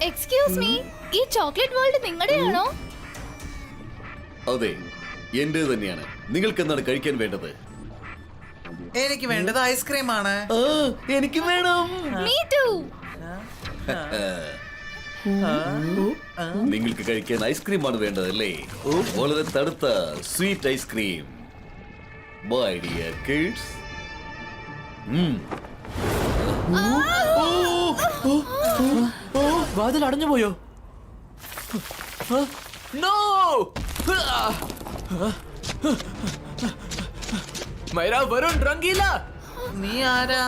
എക്സ്ക്യൂസ് മീ, ഈ ചോക്ലേറ്റ് വേൾഡ് നിങ്ങളുടെയാണോ? അതെ, എന്റെ തന്നെയാണ്. നിങ്ങൾക്ക് എന്താണ് കഴിക്കാൻ വേണ്ടത്? എനിക്ക് വേണ്ടത് ഐസ്ക്രീം ആണ്. എനിക്ക് വേണം. Me too. നിങ്ങൾക്ക് കഴിക്കാൻ ഐസ്ക്രീം ആണ് വേണ്ടതല്ലേ? വളരെ തണുത്ത sweet ice cream. My dear kids. വാതിൽ അടഞ്ഞു പോയോ? നോ. മൈര, വരുൺ, രംഗീല. നീ ആരാ?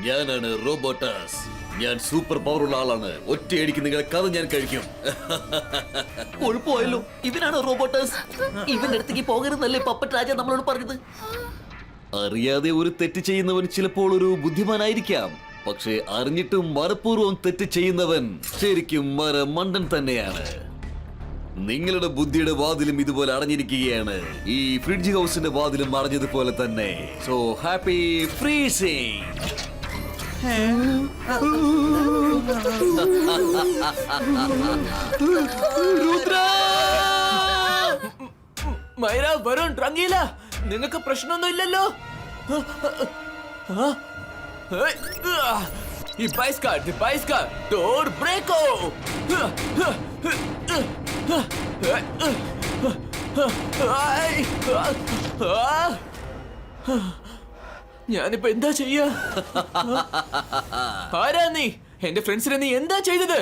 ഞാനാണ് റോബോട്ടസ്. ഞാൻ സൂപ്പർ പവർ ഉള്ള ആളാണ്. ഒറ്റയടിക്ക് നിങ്ങളെ കഥ ഞാൻ കഴിക്കും. കുഴപ്പമായല്ലോ, ഇവനാണ് റോബോട്ടസ്. ഇവന്റെ അടുത്തേക്ക് പോകരുതല്ലേ പപ്പറ്റ് രാജ നമ്മളോട് പറഞ്ഞത്? അറിയാതെ ഒരു തെറ്റ് ചെയ്യുന്നവൻ ചിലപ്പോൾ ഒരു ബുദ്ധിമാനായിരിക്കാം, പക്ഷെ അറിഞ്ഞിട്ടും മനഃപൂർവ്വം തെറ്റ് ചെയ്യുന്നവൻ ശരിക്കും മണ്ടൻ തന്നെയാണ്. നിങ്ങളുടെ ബുദ്ധിയുടെ വാതിലും ഇതുപോലെ അടഞ്ഞിരിക്കുകയാണ്. ഈ ഫ്രിഡ്ജ് ഹൗസിന്റെ വാതിലും അടഞ്ഞതുപോലെ തന്നെ. So happy freezing. Myra, Varun, Rangeela, നിങ്ങൾക്ക് പ്രശ്നമൊന്നും ഇല്ലല്ലോ? ഈ ബൈസ്കാർ ഡോർ ബ്രേക്കോ. ഞാനിപ്പോ എന്താ ചെയ്യാ? ആരാ നീ? എന്റെ ഫ്രണ്ട്സിനെ നീ എന്താ ചെയ്തത്?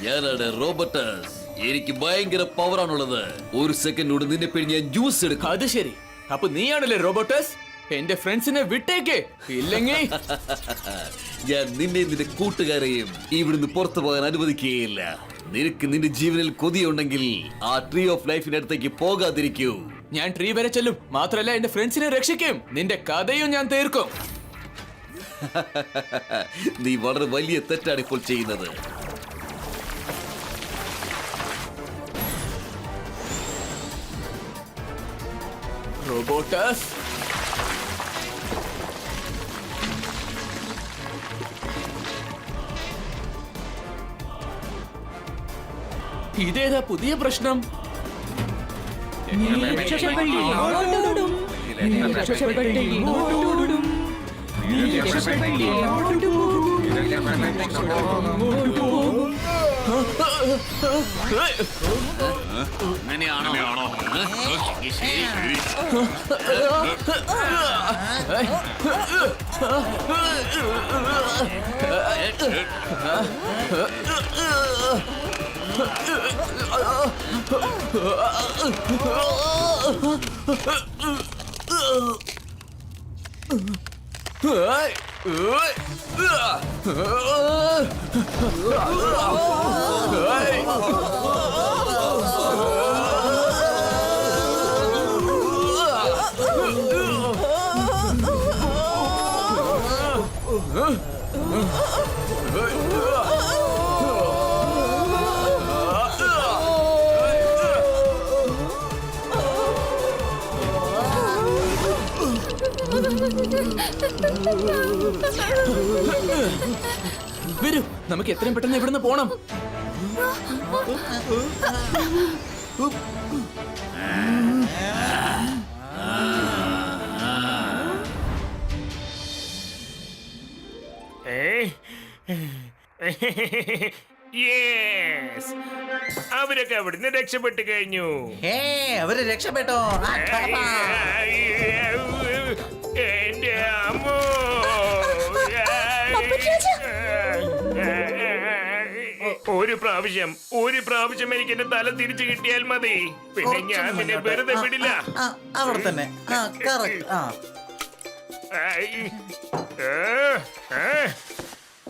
ഞാനാണ് റോബോട്ടസ്. എനിക്ക് ഭയങ്കര പവറാണുള്ളത്. ഒരു സെക്കൻഡോട് നിന്നെ പിഴിഞ്ഞ് ഞാൻ ജ്യൂസ് എടുക്കും. അത് ശരി, അപ്പൊ നീയാണല്ലേ റോബോട്ടസ്? എന്റെ ഫ്രണ്ട്സിനെ വിട്ടേക്ക്, ഇല്ലെങ്കിൽ ഞാൻ നിന്നെ നിന്റെ കൂട്ടുകാരെയും ഇവിടുന്ന് പുറത്തു പോകാൻ അനുവദിക്കുകയില്ല. നിനക്ക് നിന്റെ ജീവനിൽ കൊതിയുണ്ടെങ്കിൽ ആ ട്രീ ഓഫ് ലൈഫിന്റെ അടുത്തേക്ക് പോകാതിരിക്കൂ. ഞാൻ ട്രീ വരെ ചെല്ലും. മാത്രല്ല എന്റെ ഫ്രണ്ട്സിനെ രക്ഷിക്കും. നിന്റെ കഥയും ഞാൻ തീർക്കും. നീ വളരെ വലിയ തെറ്റാണ് ഇപ്പോൾ ചെയ്യുന്നത്. റോബോട്ടസ്, ഇതേതാ പുതിയ പ്രശ്നം? അങ്ങനെയാണോ? വരൂ, നമുക്ക് എത്രയും പെട്ടെന്ന് ഇവിടുന്ന് പോണം. യെസ്, അവരൊക്കെ അവിടുന്ന് രക്ഷപ്പെട്ടു കഴിഞ്ഞു. അവര് രക്ഷപ്പെട്ടോ? എന്റെ അമ്മോ, ഒരു പ്രാവശ്യം എനിക്ക് എന്റെ തല തിരിച്ചു കിട്ടിയാൽ മതി. പിന്നെ ഞാൻ നിന്നെ വെറുതെ വിടില്ല. അവിടെ തന്നെ.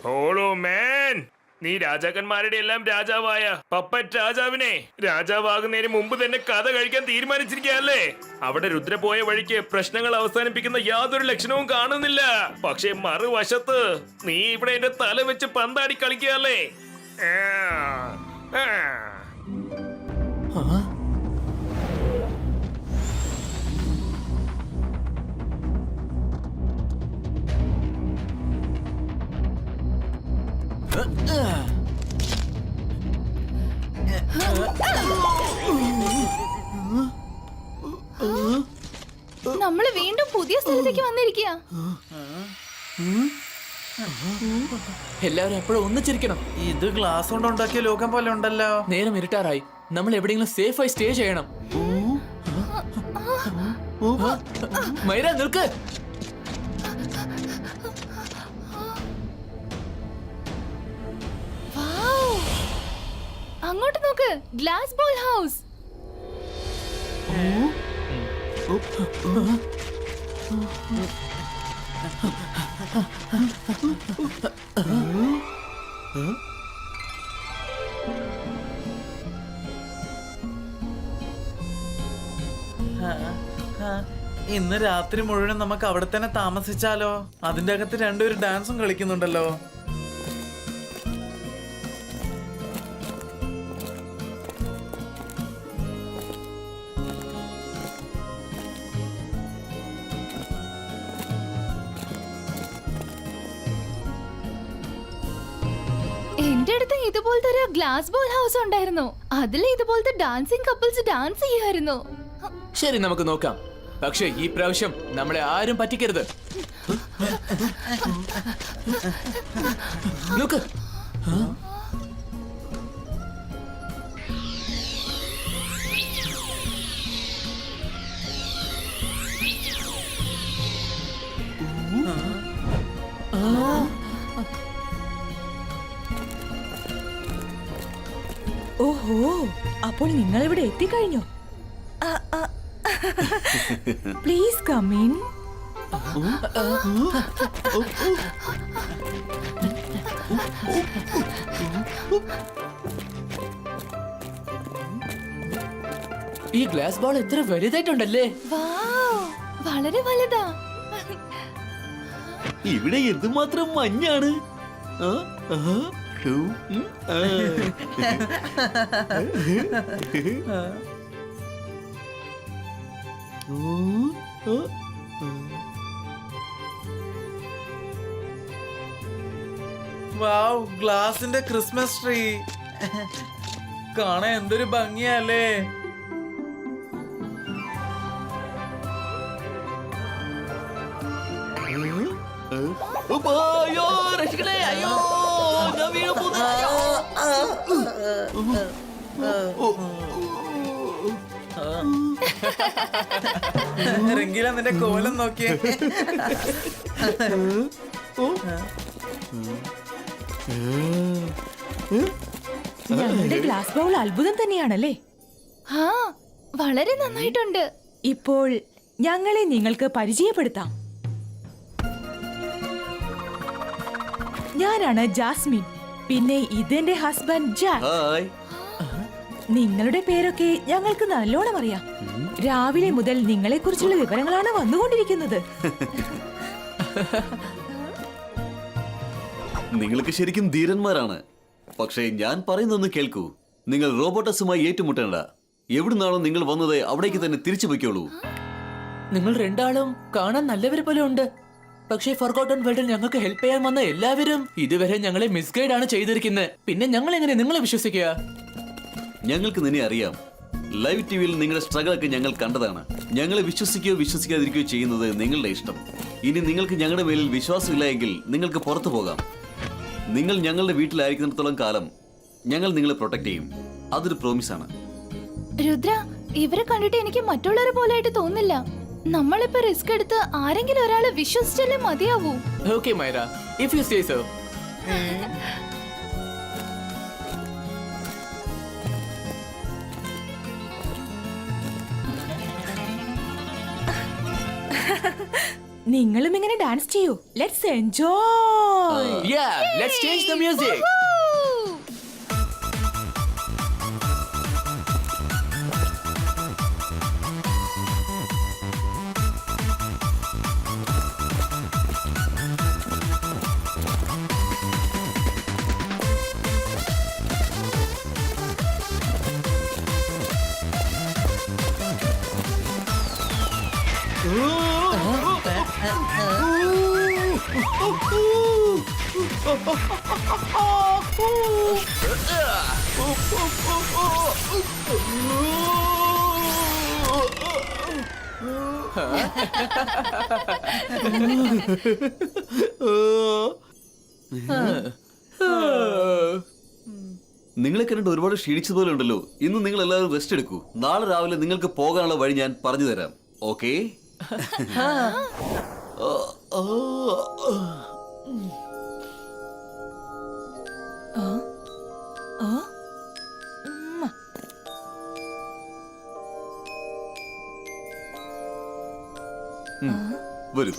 ഹോളോ മാൻ, നീ രാജാക്കന്മാരുടെ എല്ലാം രാജാവായ പപ്പറ്റ് രാജാവിനെ രാജാവാകുന്നതിന് മുമ്പ് തന്നെ കഥ കഴിക്കാൻ തീരുമാനിച്ചിരിക്കുകയല്ലേ? അവിടെ രുദ്ര പോയ വഴിക്ക് പ്രശ്നങ്ങൾ അവസാനിപ്പിക്കുന്ന യാതൊരു ലക്ഷണവും കാണുന്നില്ല. പക്ഷെ മറുവശത്ത് നീ ഇവിടെ എന്റെ തല വെച്ച് പന്താടി കളിക്കുകയല്ലേ? നമ്മള് വീണ്ടും പുതിയ സ്ഥലത്തേക്ക് വന്നിരിക്കുക. എല്ലാവരും എപ്പോഴും ഒന്നിച്ചിരിക്കണം. ഇത് ഗ്ലാസ് കൊണ്ട് ഉണ്ടാക്കിയ ലോകം പോലെ ഉണ്ടല്ലോ. നേരം ഇരുട്ടാറായി. നമ്മൾ എവിടെയെങ്കിലും സേഫായി സ്റ്റേ ചെയ്യണം. മൈര, നിൽക്ക്. അങ്ങോട്ട് നോക്ക്, ഗ്ലാസ് ബോൾ ഹൗസ്. ഇന്ന് രാത്രി മുഴുവൻ നമുക്ക് അവിടെ തന്നെ താമസിച്ചാലോ? അതിന്റെ അകത്ത് രണ്ടുപേരും ഡാൻസും കളിക്കുന്നുണ്ടല്ലോ. എന്റെ അടുത്ത് ഇതുപോലത്തെ ഒരു ഗ്ലാസ് ബോൾ ഹൗസ് ഉണ്ടായിരുന്നു. അതിൽ ഇതുപോലത്തെ ഡാൻസിങ് കപ്പിൾസ് ഡാൻസ് ചെയ്യായിരുന്നു. ശരി, നമുക്ക് നോക്കാം. പക്ഷെ ഈ പ്രാവശ്യം നമ്മളെ ആരും പറ്റിക്കരുത്. നോക്ക്. ഓഹോ, അപ്പോൾ നിങ്ങൾ ഇവിടെ എത്തിക്കഴിഞ്ഞു. Please come in. ഈ ഗ്ലാസ് ബോൾ എത്ര വലുതായിട്ടുണ്ടല്ലേ. വൗ, വളരെ വലുതാ. ഇവിടെ എന്തുമാത്രം മഞ്ഞാണ്. ആ, ആ, ആ. വാവ്, ഗ്ലാസിന്റെ ക്രിസ്മസ് ട്രീ കാണാൻ എന്തൊരു ഭംഗിയല്ലേ. അയ്യോ, രക്ഷിക്കണേ, അയ്യോ, ഞാൻ വീണു പോകുന്നു. റംഗീല, നിന്റെ കോലം നോക്കിയേ. ഞങ്ങളുടെ ഗ്ലാസ് ബൗൾ അത്ഭുതം തന്നെയാണല്ലേ. ആ, വളരെ നന്നായിട്ടുണ്ട്. ഇപ്പോൾ ഞങ്ങളെ നിങ്ങൾക്ക് പരിചയപ്പെടുത്താം. ഞാനാണ് ജാസ്മിൻ. പിന്നെ ഇതെന്റെ ഹസ്ബൻഡ് ജാക്ക്. ഹായ്. നിങ്ങളുടെ പേരൊക്കെ ഞങ്ങൾക്ക് നല്ലോണം അറിയാം. രാവിലെ മുതൽ നിങ്ങളെ കുറിച്ചുള്ള വിവരങ്ങളാണ് വന്നുകൊണ്ടിരിക്കുന്നത്. നിങ്ങൾക്ക് ശരിക്കും ധീരന്മാരാണ്. പക്ഷേ ഞാൻ പറയുന്നൊന്ന് കേൾക്കൂ. നിങ്ങൾ റോബോട്ടസുമായി ഏറ്റുമുട്ടേണ്ട. എവിടുന്നാണോ നിങ്ങൾ വന്നത് അവിടേക്ക് തന്നെ തിരിച്ചു പൊയ്ക്കോളൂ. നിങ്ങൾ രണ്ടാളും കാണാൻ നല്ലവരെ പോലെ ഉണ്ട്. പക്ഷേ ഫർഗോട്ടൺ വേൾഡിൽ ഞങ്ങൾക്ക് ഹെൽപ്പ് ചെയ്യാൻ വന്ന എല്ലാവരും ഇതുവരെ ഞങ്ങളെ മിസ്ഗൈഡ് ആണ് ചെയ്തിരിക്കുന്നത്. പിന്നെ ഞങ്ങൾ എങ്ങനെ നിങ്ങളെ വിശ്വസിക്കുക? ഞങ്ങൾക്ക് നിന്നെ അറിയാം. ലൈവ് ടിവിയിൽ നിങ്ങളുടെ സ്ട്രഗിൾ ഒക്കെ ഞങ്ങൾ കണ്ടതാണ്. ഞങ്ങളെ വിശ്വസിക്കുകയോ വിശ്വസിക്കാതിരിക്കുകയോ ചെയ്യുന്നത് നിങ്ങളുടെ ഇഷ്ടം. ഇനി നിങ്ങൾക്ക് ഞങ്ങളുടെ മേലിൽ വിശ്വാസമില്ല എങ്കിൽ നിങ്ങൾക്ക് പുറത്തു പോകാം. നിങ്ങൾ ഞങ്ങളുടെ വീട്ടിലായിരിക്കുന്നിടത്തോളം കാലം ഞങ്ങൾ നിങ്ങളെ പ്രൊട്ടക്ട് ചെയ്യും. അതൊരു പ്രോമിസാണ്. രുദ്ര, ഇവരെ കണ്ടിട്ട് എനിക്ക് മറ്റുള്ളവരെ പോലെയായിട്ട് തോന്നില്ല. നമ്മളിപ്പോ റിസ്ക് എടുത്ത് ആരെങ്കിലും ഒരാളെ വിശ്വസിച്ചല്ലേ മതിയാവൂ. Okay Myra, if you say so. നിങ്ങളും ഇങ്ങനെ ഡാൻസ് ചെയ്യൂ. Let's enjoy. Yeah, let's change the music. നിങ്ങളെ കണ്ടിട്ട് ഒരുപാട് ക്ഷീണിച്ചതുപോലെ ഉണ്ടല്ലോ. ഇന്ന് നിങ്ങൾ എല്ലാവരും റെസ്റ്റ് എടുക്കൂ. നാളെ രാവിലെ നിങ്ങൾക്ക് പോകാനുള്ള വഴി ഞാൻ പറഞ്ഞു തരാം. ഓക്കേ? വരൂ.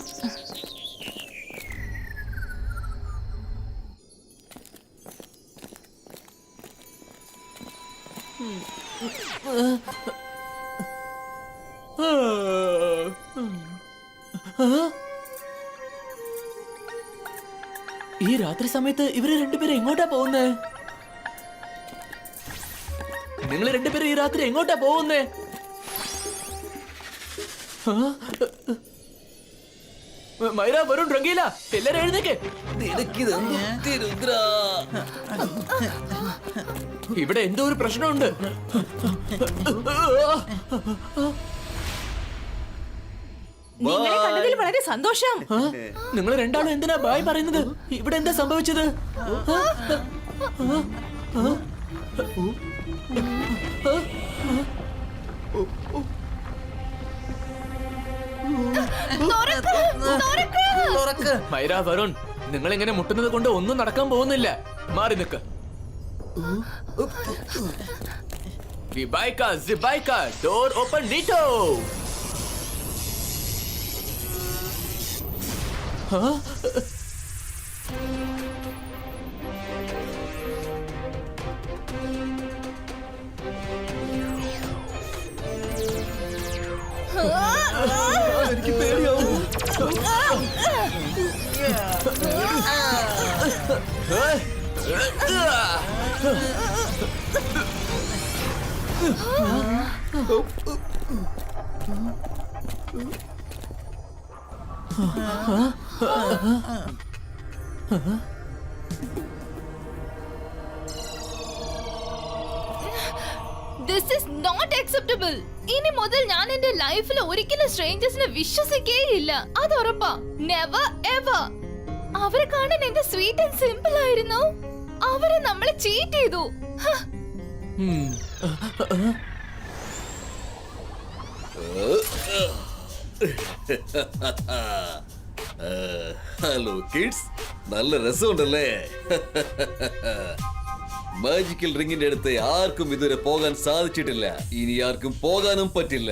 ഈ രാത്രി സമയത്ത് ഇവര് രണ്ടുപേരും എങ്ങോട്ടാ പോകുന്നേ? നിങ്ങൾ രണ്ടുപേരും ഈ രാത്രി എങ്ങോട്ടാ പോകുന്നേ? മൈര, വരും, റംഗീല, എല്ലാരും എഴുന്നേക്ക്. ഇവിടെ എന്തോ ഒരു പ്രശ്നമുണ്ട്. 「നിങ്ങളെ കണ്ടതിൽ വളരെ സന്തോഷം. നിങ്ങൾ രണ്ടാളും എന്തിനാ ബായ് പറയുന്നത്? ഇവിടെ എന്താ സംഭവിച്ചത്? തുറക്ക്. മൈര, വരുൺ, നിങ്ങൾ ഇങ്ങനെ മുട്ടുന്നത് കൊണ്ട് ഒന്നും നടക്കാൻ പോകുന്നില്ല. മാറി നിൽക്ക്. Zibaika, door open Nito. Huh? എനിക്ക് പേടിയാവും. This is not acceptable. ഇനി മുതൽ ഞാൻ എന്റെ ലൈഫിൽ ഒരിക്കലും സ്ട്രേഞ്ചേഴ്സിനെ വിശ്വസിക്കേയില്ല. അത് ഉറപ്പാ. Never ever. അവരെ കാണാൻ എന്റെ സ്വീറ്റ് ആൻഡ് സിമ്പിൾ ആയിരുന്നു. അവരെ നമ്മളെ ചീറ്റ് ചെയ്തു. ഹലോ കിഡ്സ്, നല്ല രസമുണ്ടല്ലേ? മാജിക്കൽ റിങ്ങിന്റെ അടുത്ത് ആർക്കും ഇതുവരെ പോകാൻ സാധിച്ചിട്ടില്ല. ഇനി ആർക്കും പോകാനും പറ്റില്ല.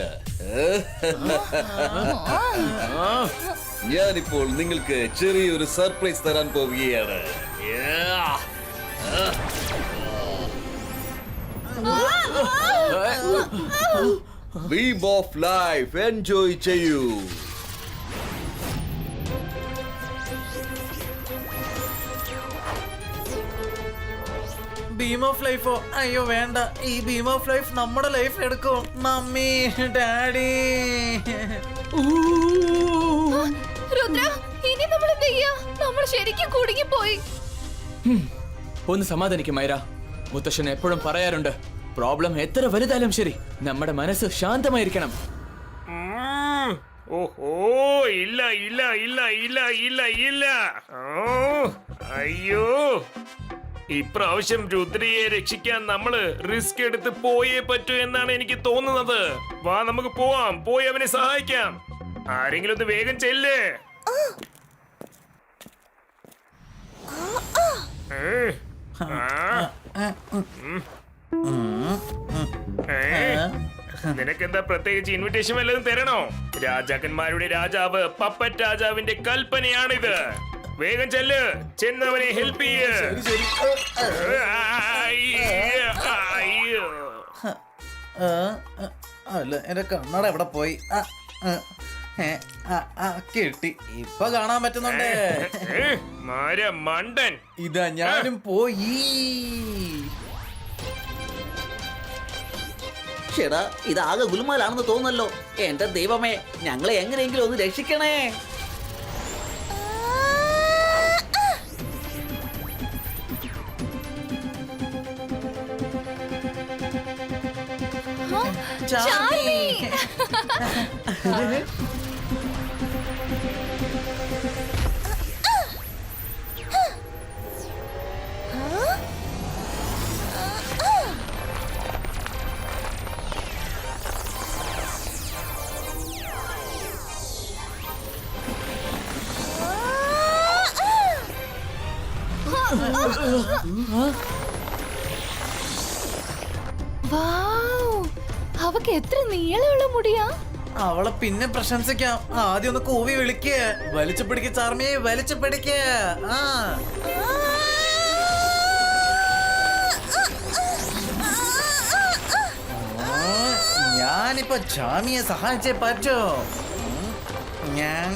ഞാനിപ്പോൾ നിങ്ങൾക്ക് ചെറിയൊരു സർപ്രൈസ് തരാൻ പോവുകയാണ്. ബീം ഓഫ് ലൈഫ് എൻജോയ് ചെയ്യൂ. ബീം ഓഫ് ലൈഫോ? അയ്യോ വേണ്ട. ഈ ബീം ഓഫ് ലൈഫ് നമ്മുടെ ലൈഫ് എടുക്കും. Mummy, daddy. രുദ്ര, ഇനി നമ്മൾ എന്ത് ചെയ്യാ? നമ്മൾ ശരിക്കും കുടുങ്ങിപ്പോയി. ഒന്ന് സമാധാനിക്കും മൈര. മുത്തശ്ശൻ എപ്പോഴും പറയാറുണ്ട്, പ്രോബ്ലം എത്ര വലുതായാലും ശരി, നമ്മുടെ മനസ്സ് ശാന്തമായിരിക്കണം. ഓഹോ, ഇല്ല ഇല്ല ഇല്ല ഇല്ല ഇല്ല ഇല്ല. അയ്യോ, ഇപ്രാവശ്യം രുദ്രയെ രക്ഷിക്കാൻ നമ്മള് റിസ്ക് എടുത്ത് പോയേ പറ്റൂ എന്നാണ് എനിക്ക് തോന്നുന്നത്. വാ, നമുക്ക് പോവാം. പോയി അവനെ സഹായിക്കാം. ആരെങ്കിലും ഒന്ന് വേഗം ചെല്ലേ. നിനക്കെന്താ പ്രത്യേകിച്ച് ഇൻവിറ്റേഷൻ വല്ലതും തരണോ? രാജാക്കന്മാരുടെ രാജാവ് പപ്പറ്റ് രാജാവിന്റെ കൽപ്പനയാണിത്. വേഗം ചെല്ല്, ചെന്നവനെ ഹെൽപ്പ് ചെയ്യ്. അല്ല, എന്റെ കണ്ണട എവിടെ പോയി? കിട്ടി. ഇപ്പൊ കാണാൻ പറ്റുന്നുണ്ട്. മണ്ടൻ. ഇതാ ഞാനും പോയി. ചേടാ, ഇതാകെ ഗുൽമാലാണെന്ന് തോന്നല്ലോ. എന്റെ ദൈവമേ, ഞങ്ങളെ എങ്ങനെയെങ്കിലും ഒന്ന് രക്ഷിക്കണേ. ചാർലി. അവക്ക് എത്ര നീളമുള്ള മുടിയാ. അവളെ പിന്നെ പ്രശംസിക്കാം. ആദ്യം ഒന്ന് കൂവി വിളിക്ക. വലിച്ചു പിടിക്ക ചാർമിയെ, വലിച്ചു പിടിക്ക. ഞാനിപ്പോ ചാമിയെ സഹായിച്ചേ പറ്റോ. ഞാൻ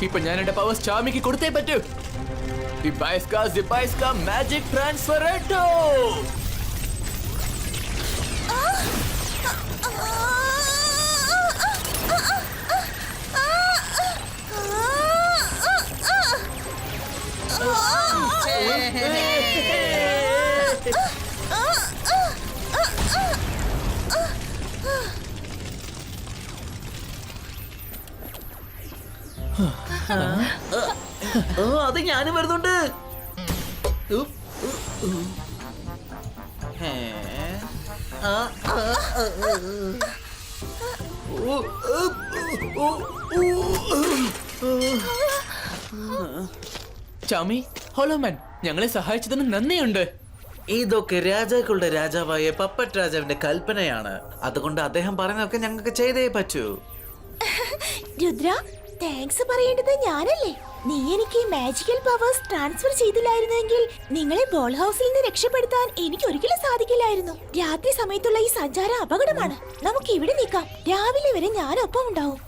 ഇപ്പൊ ഞാൻ എന്റെ പവേഴ്സ് ചാമിക്ക് കൊടുത്തേ പറ്റൂ. Zibaiska magic transferetto. അത് ഞാനും വരുന്നുണ്ട്. ചാമി, ഹോലോമാൻ, ഞങ്ങളെ സഹായിച്ചതിന് നന്ദിയുണ്ട്. ഇതൊക്കെ രാജാക്കളുടെ രാജാവായ പപ്പറ്റ് രാജാവിന്റെ കൽപ്പനയാണ്. അതുകൊണ്ട് അദ്ദേഹം പറയുന്നതൊക്കെ ഞങ്ങൾക്ക് ചെയ്തേ പറ്റൂ. രുദ്ര, താങ്ക്സ് പറയേണ്ടത് ഞാനല്ലേ? നീ എനിക്ക് മാജിക്കൽ പവേഴ്സ് ട്രാൻസ്ഫർ ചെയ്തില്ലായിരുന്നെങ്കിൽ നിങ്ങളെ ബോൾ ഹൗസിൽ നിന്ന് രക്ഷപ്പെടുത്താൻ എനിക്ക് ഒരിക്കലും സാധിക്കില്ലായിരുന്നു. രാത്രി സമയത്തുള്ള ഈ സഞ്ചാരം അപകടമാണ്. നമുക്ക് ഇവിടെ നിൽക്കാം. രാവിലെ വരെ ഞാനൊപ്പം ഉണ്ടാവും.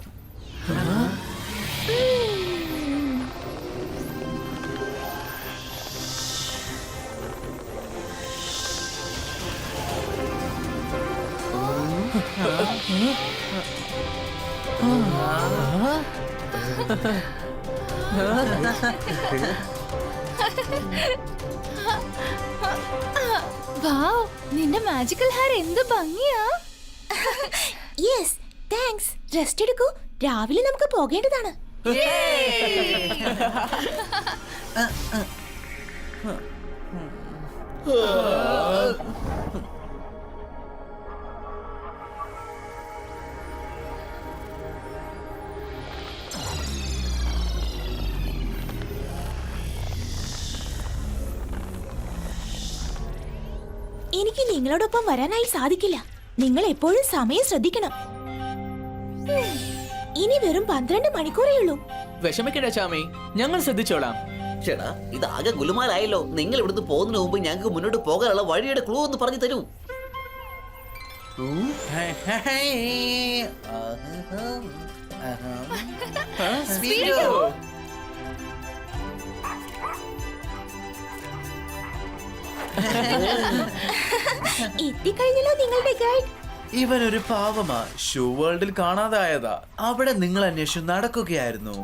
വാവ്, നിന്റെ മാജിക്കൽ ഹെയർ എന്ത് ഭംഗിയാ. Yes, thanks. റെസ്റ്റ് എടുക്കൂ. രാവിലെ നമുക്ക് പോകേണ്ടതാണ്. എനിക്ക് നിങ്ങളോടൊപ്പം വരാനായി സാധിക്കില്ല. നിങ്ങൾ എപ്പോഴും സമയം ശ്രദ്ധിക്കണം. ഇനി വെറും 12 മണിക്കൂറേ ഉള്ളൂ. വിഷമിക്കണ്ട ചാമി, ഞങ്ങൾ ശ്രദ്ധിച്ചോളാം. ചേട്ടാ, ഇതാകെ ഗുലുമാലായല്ലോ. നിങ്ങൾ ഇവിടുന്ന് പോകുന്നതിന് മുമ്പ് ഞങ്ങൾക്ക് മുന്നോട്ട് പോകാനുള്ള വഴിയുടെ ക്ലൂ ഒന്ന് പറഞ്ഞു തരൂ. എത്തിക്കഴിഞ്ഞല്ലോ നിങ്ങളുടെ ഗൈഡ്. ഇവനൊരു പാവമാ. ഷൂ വേൾഡിൽ കാണാതായതാ. അവിടെ നിങ്ങൾ അന്വേഷിച്ചു നടക്കുകയായിരുന്നു.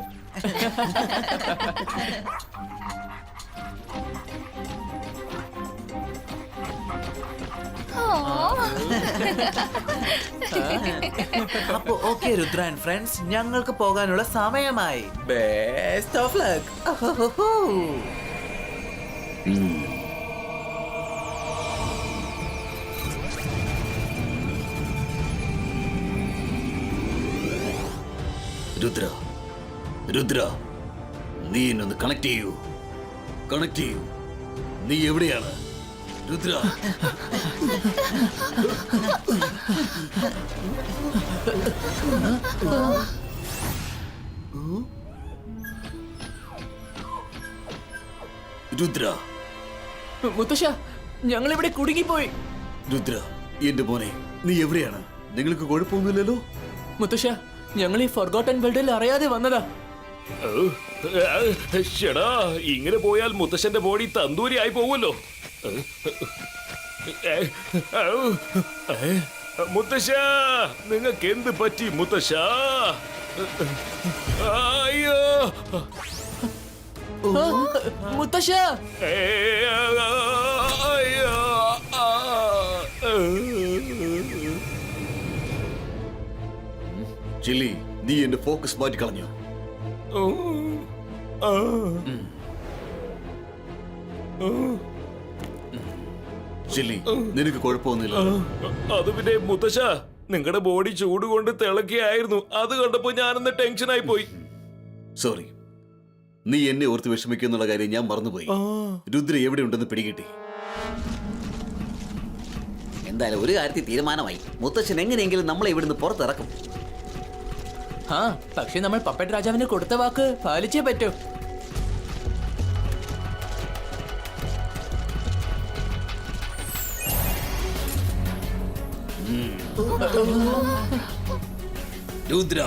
അപ്പൊ ഓക്കെ രുദ്ര ആൻഡ് ഫ്രണ്ട്സ്, ഞങ്ങൾക്ക് പോകാനുള്ള സമയമായി. Best of luck. Rudra, Rudra, നീ എന്നൊന്ന് കണക്ട് ചെയ്യൂ. കണക്ട് ചെയ്യൂ. നീ എവിടെയാണ് രുദ്ര? രുദ്ര, മുത്തശ്ശ, ഞങ്ങളിവിടെ കുടുങ്ങിപ്പോയി. രുദ്ര, എന്റെ മോനെ, നീ എവിടെയാണ്? നിങ്ങൾക്ക് കുഴപ്പമൊന്നുമില്ലല്ലോ? മുത്തശ്ശ, ഞങ്ങൾ ഈ ഫൊർഗോട്ടൻ വേൾഡിൽ അറിയാതെ വന്നതാ. ഷെടാ, ഇങ്ങനെ പോയാൽ മുത്തശ്ശന്റെ ബോഡി തന്തൂരി ആയി പോവുമല്ലോ. മുത്തശ്ശ, നിങ്ങൾക്ക് എന്ത് പറ്റി മുത്തശ്ശ? അയ്യോ, മുത്തശ്ശ, അയ്യോ. ചില്ലി, നീ എന്റെ ഫോക്കസ് മാറ്റി കളഞ്ഞു. ചില്ലി, നിനക്ക് കുഴപ്പമൊന്നുമില്ല? അത് പിന്നെ മുത്തശ്ശ, നിങ്ങളുടെ ബോഡി ചൂട് കൊണ്ട് തിളക്കിയായിരുന്നു. അത് കണ്ടപ്പോ ഞാനൊന്ന് ടെൻഷനായി പോയി. സോറി. നീ എന്നെ ഓർത്ത് വിഷമിക്കുന്നുള്ള കാര്യം ഞാൻ മറന്നുപോയി. രുദ്ര എവിടെ ഉണ്ടെന്ന് പിടികിട്ടി. എന്തായാലും ഒരു കാര്യത്തിൽ തീരുമാനമായി. മുത്തശ്ശൻ എങ്ങനെയെങ്കിലും നമ്മളെ ഇവിടുന്ന് പുറത്തിറക്കും. ആ, പക്ഷെ നമ്മൾ പപ്പറ്റ് രാജാവിന് കൊടുത്ത വാക്ക് പാലിച്ചേ പറ്റൂ. രുദ്ര,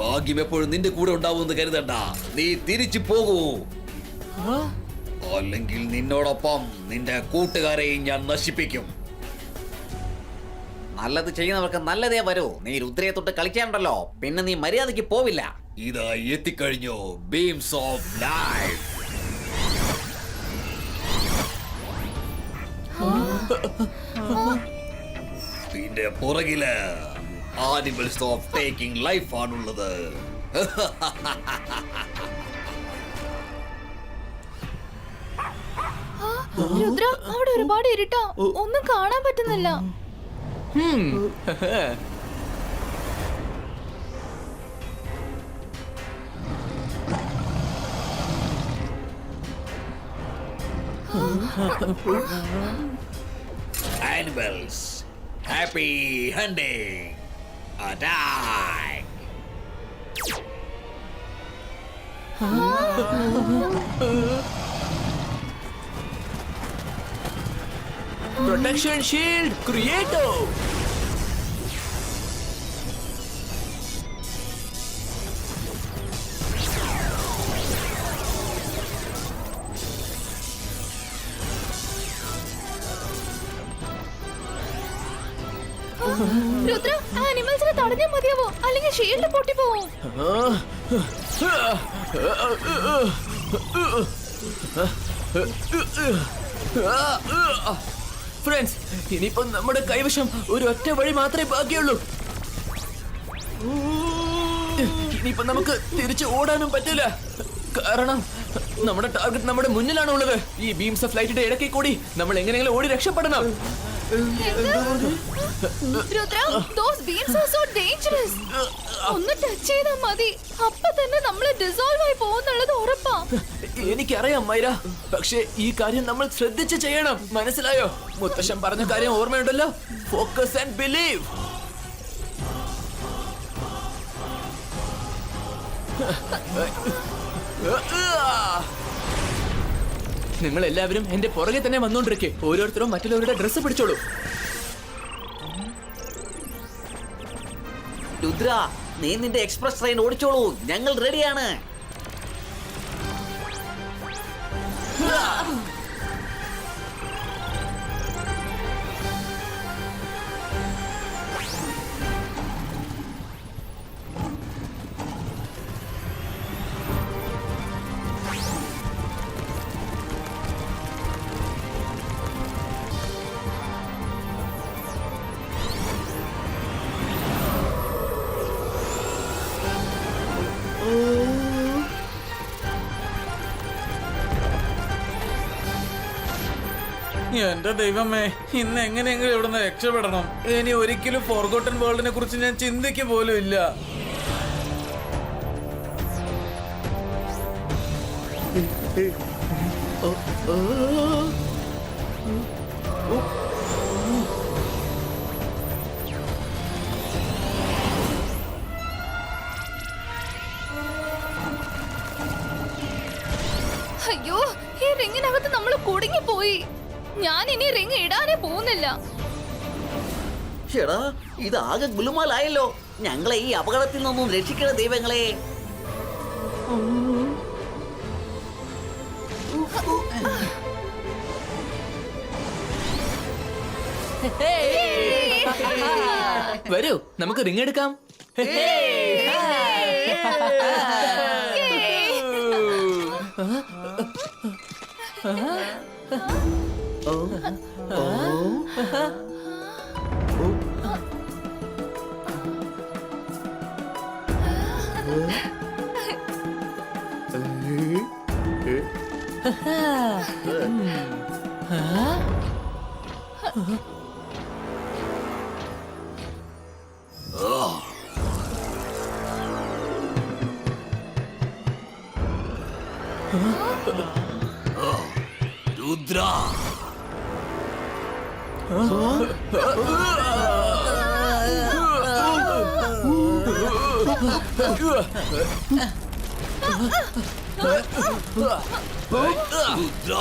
ഭാഗ്യം എപ്പോഴും നിന്റെ കൂടെ ഉണ്ടാവുമെന്ന് കരുതണ്ട. നീ തിരിച്ചു പോകൂ. അല്ലെങ്കിൽ നിന്നോടൊപ്പം നിന്റെ കൂട്ടുകാരെയും ഞാൻ നശിപ്പിക്കും. നല്ലത് ചെയ്യുന്നവർക്ക് നല്ലതേ വരൂ. നീ രുദ്രയെ തൊട്ട് കളിക്കാനുണ്ടല്ലോ, പിന്നെ നീ മര്യാദയ്ക്ക് പോവില്ല. ഇതാ എത്തിക്കഴിഞ്ഞു ബീംസ് ഓഫ് ലൈഫ്. ഇതിന്റെ പുറകില് ആനിമൽസ് ഓഫ് ടേക്കിംഗ് ലൈഫ് ആണുള്ളത്. രുദ്ര, അവിടെ ഒരുപാട് ഇരുട്ടാ, ഒന്നും കാണാൻ പറ്റുന്നില്ല. Animals, happy hunting. Attack. Protection shield ക്രിയേറ്റോ. രുദ്ര, ആനിമൽസിനെ തടഞ്ഞാൽ മതിയാവോ, അല്ലെങ്കിൽ ഷീൽഡ് പൊട്ടിപ്പോവും. ഫ്രണ്ട്സ്, ഇനിയിപ്പോ നമ്മുടെ കൈവശം ഒരു ഒറ്റ വഴി മാത്രമേ ബാക്കിയുള്ളൂ. ഇനിയിപ്പോ നമുക്ക് തിരിച്ചു ഓടാനും പറ്റില്ല, കാരണം നമ്മുടെ ടാർഗറ്റ് നമ്മുടെ മുന്നിലാണ് ഉള്ളത്. ഈ ബീംസ് ഓഫ് ലൈറ്റിന്റെ ഇടയ്ക്ക് കൂടി നമ്മൾ എങ്ങനെയെങ്കിലും ഓടി രക്ഷപ്പെടണം. Rudra, those beams are so dangerous. ഒന്ന് ടച്ച് ചെയ്താൽ മതി, അപ്പൊ തന്നെ നമ്മൾ ഡിസോൾവ് ആയി പോകുന്നുള്ളത് ഉറപ്പാ. എനിക്കറിയാം മൈര, പക്ഷേ ഈ കാര്യം നമ്മൾ ശ്രദ്ധിച്ച് ചെയ്യണം, മനസ്സിലായോ? മുത്തശ്ശൻ പറഞ്ഞ കാര്യം ഓർമ്മയുണ്ടല്ലോ, ഫോക്കസ് ആൻഡ് ബിലീവ്. നിങ്ങൾ എല്ലാവരും എന്റെ പുറകെ തന്നെ വന്നോണ്ടിരിക്കെ, ഓരോരുത്തരും മറ്റുള്ളവരുടെ ഡ്രസ്സ് പിടിച്ചോളൂ. രുദ്ര, നീ നിന്റെ എക്സ്പ്രസ് ട്രെയിൻ ഓടിച്ചോളൂ, ഞങ്ങൾ റെഡിയാണ്. എന്റെ ദൈവമേ, ഇന്ന് എങ്ങനെയെങ്കിലും ഇവിടുന്ന് രക്ഷപ്പെടണം. ഇനി ഒരിക്കലും ഫോർഗോട്ടൻ വേൾഡിനെ കുറിച്ച് ഞാൻ ചിന്തിക്കുക പോലും ഇല്ല. അയ്യോ, ഈ റിങ്ങിനകത്ത് നമ്മൾ കുടുങ്ങിപ്പോയി. ഞാൻ ഇനി റിങ് ഇടാനേ പോകുന്നില്ല. എടാ, ഇതാകെ ഗുലുമാലായല്ലോ. ഞങ്ങളെ ഈ അപകടത്തിൽ നിന്നും രക്ഷിക്കണ ദൈവങ്ങളെ. വരൂ, നമുക്ക് റിങ് എടുക്കാം. രുദ്ര, രുദ്ര,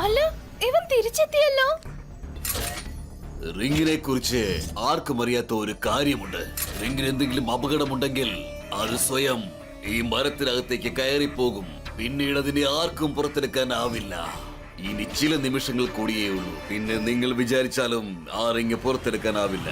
അല്ല, ഇവൻ തിരിച്ചെത്തിയല്ലോ. റിങ്ങിനെ കുറിച്ച് ആർക്കും അറിയാത്ത ഒരു കാര്യമുണ്ട്. റിങ്ങിന് എന്തെങ്കിലും അപകടമുണ്ടെങ്കിൽ അത് സ്വയം ഈ മരത്തിനകത്തേക്ക് കയറിപ്പോകും. പിന്നീട് അതിനെ ആർക്കും പുറത്തെടുക്കാനാവില്ല. ഇനി ചില നിമിഷങ്ങൾ കൂടിയേ ഉള്ളൂ. പിന്നെ നിങ്ങൾ വിചാരിച്ചാലും ആ റിങ് പുറത്തെടുക്കാനാവില്ല.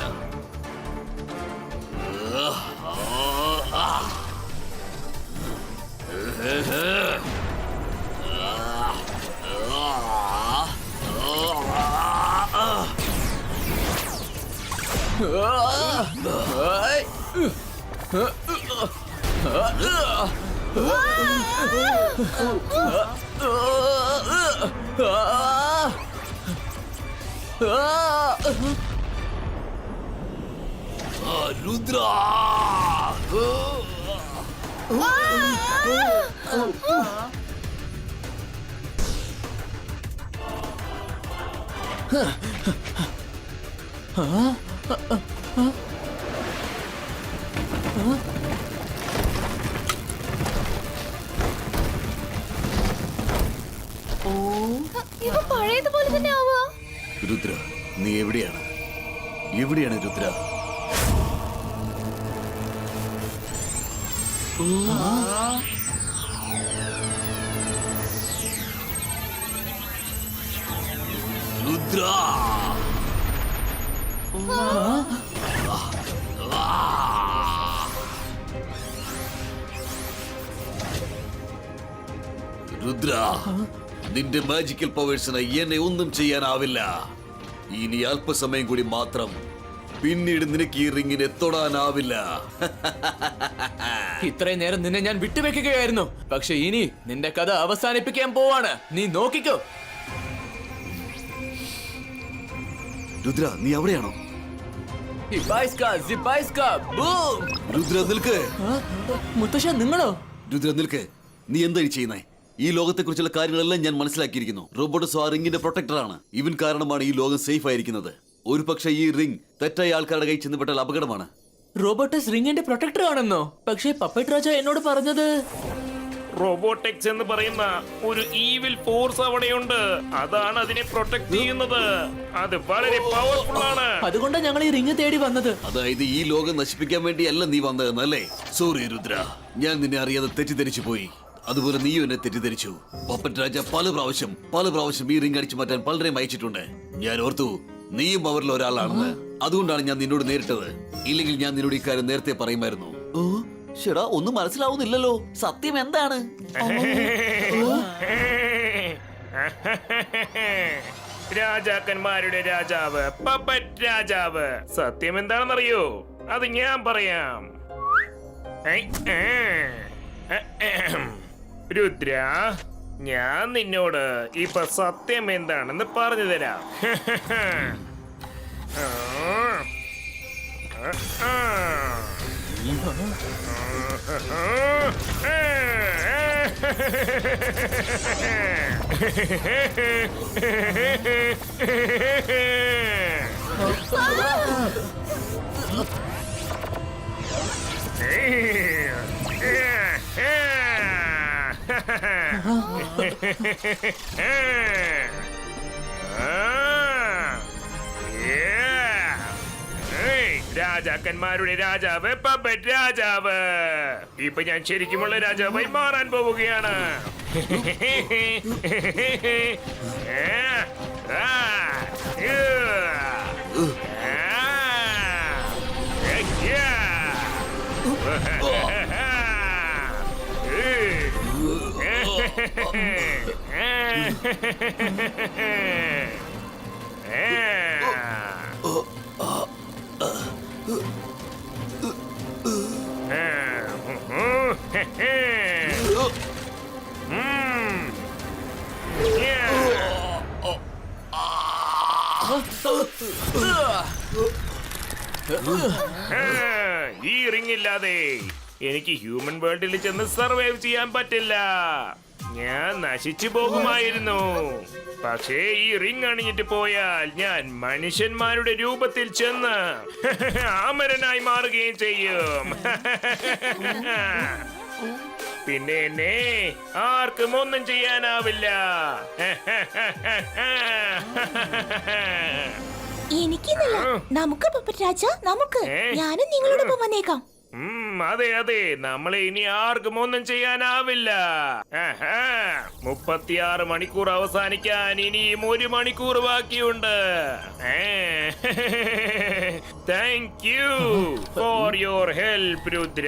രുദ്ര, ഇവൻ പഴയതുപോലെ തന്നെ ആവാ. രുദ്ര, നീ എവിടെയാണ്? എവിടെയാണ് രുദ്ര? രുദ്ര, രുദ്ര, നിന്റെ മാജിക്കൽ പവേഴ്സിന് എന്നെ ഒന്നും ചെയ്യാനാവില്ല. ഇനി അല്പസമയം കൂടി മാത്രം. പിന്നീട് നിനക്ക് ഈ റിങ്ങിനെ തൊടാനാവില്ല. ഇത്രയും നേരം നിന്നെ ഞാൻ വിട്ടുവെക്കുകയായിരുന്നു. പക്ഷെ ഇനി നിന്റെ കഥ അവസാനിപ്പിക്കാൻ പോവാണ്. നീ നോക്കിക്കോ. രുദ്ര, നീ അവിടെയാണോ? രുദ്ര നിൽക്ക്. മുത്തശ്ശ, നിങ്ങളോ? രുദ്ര നിൽക്ക്. നീ എന്തായി ചെയ്യുന്നേ? ഈ ലോകത്തെ കുറിച്ചുള്ള കാര്യങ്ങളെല്ലാം ഞാൻ മനസ്സിലാക്കിയിരിക്കുന്നു. റോബോട്ടസ് ആ റിങ്ങിന്റെ പ്രൊട്ടക്ടറാണ്. ഇവൻ കാരണമാണ് ഈ ലോകം സേഫ് ആയിരിക്കുന്നത്. ഒരു പക്ഷേ ഈ റിംഗ് തെറ്റായ ആൾക്കാരുടെ കൈ ചെന്നപ്പെട്ടാൽ അപകടമാണ്. റോബോട്ടസ് റിങ്ങിന്റെ പ്രൊട്ടക്ടർ ആണെന്നോ? പക്ഷേ പപ്പറ്റ് രാജ എന്നോട് പറഞ്ഞത് റോബോട്ടിക്സ് എന്ന് പറയുന്ന ഒരു ഈവിൽ ഫോഴ്സ് അവിടെയുണ്ട്. അതാണ് അതിനെ പ്രൊട്ടക്ട് ചെയ്യുന്നത്. അത് വളരെ പവർഫുൾ ആണ്. അതുകൊണ്ടാണ് ഞങ്ങൾ ഈ റിങ് തേടി വന്നത്. അതായത് ഈ ലോകം നശിപ്പിക്കാൻ വേണ്ടിയല്ല നീ വന്നതെന്നല്ലേ? സോറി രുദ്ര, ഞാൻ നിന്നെ അറിയാതെ തെറ്റിദ്ധരിച്ചു പോയി. അതുപോലെ നീയും എന്നെ തെറ്റിദ്ധരിച്ചു. പപ്പറ്റ് രാജ പല പ്രാവശ്യം ഈ റിംഗ് അടിച്ചു മാറ്റാൻ പലരെയും അയച്ചിട്ടുണ്ട്. ഞാൻ ഓർത്തു നീയും അവരിൽ ഒരാളാണെന്ന്. അതുകൊണ്ടാണ് ഞാൻ നിന്നോട് നേരിട്ടത്. ഇല്ലെങ്കിൽ ഞാൻ നിന്നോട് ഇക്കാര്യം നേരത്തെ പറയുമായിരുന്നു. ഓ ശരാ, ഒന്നും മനസ്സിലാവുന്നില്ലല്ലോ. സത്യം എന്താണ്? രാജാക്കന്മാരുടെ രാജാവ്, പപ്പറ്റ് രാജാവ്. സത്യം എന്താണെന്നറിയോ? അത് ഞാൻ പറയാം. രുദ്ര, ഞാൻ നിന്നോട് ഇപ്പൊ സത്യം എന്താണെന്ന് പറഞ്ഞു തരാം. രാജാക്കന്മാരുടെ രാജാവ്, പപ്പറ്റ് രാജാവ്. ഇപ്പൊ ഞാൻ ശരിക്കുമുള്ള രാജാവായി മാറാൻ പോവുകയാണ്. ഈ റിംഗ് ഇല്ലാതെ എനിക്ക് ഹ്യൂമൻ വേൾഡിൽ ചെന്ന് സർവൈവ് ചെയ്യാൻ പറ്റില്ല. ഞാൻ നശിച്ചു പോകുമായിരുന്നു. പക്ഷേ ഈ റിംഗ് അണിഞ്ഞിട്ട് പോയാൽ ഞാൻ മനുഷ്യന്മാരുടെ രൂപത്തിൽ ചെന്ന് ആമരനായി മാറുകയും ചെയ്യും. പിന്നെ എന്നെ ആർക്കും ഒന്നും ചെയ്യാനാവില്ല. എനിക്കിന്നല്ല, നമുക്ക് പപ്പറ്റ് രാജ, നമുക്ക്. ഞാനും നിങ്ങളോടൊപ്പം വന്നേക്കാം. അതെ അതെ, നമ്മളെ ഇനി ആർക്കും ഒന്നും ചെയ്യാനാവില്ല. 36 മണിക്കൂർ അവസാനിക്കാൻ ഇനിയും 1 മണിക്കൂർ ബാക്കിയുണ്ട്. Thank you for your help Rudra.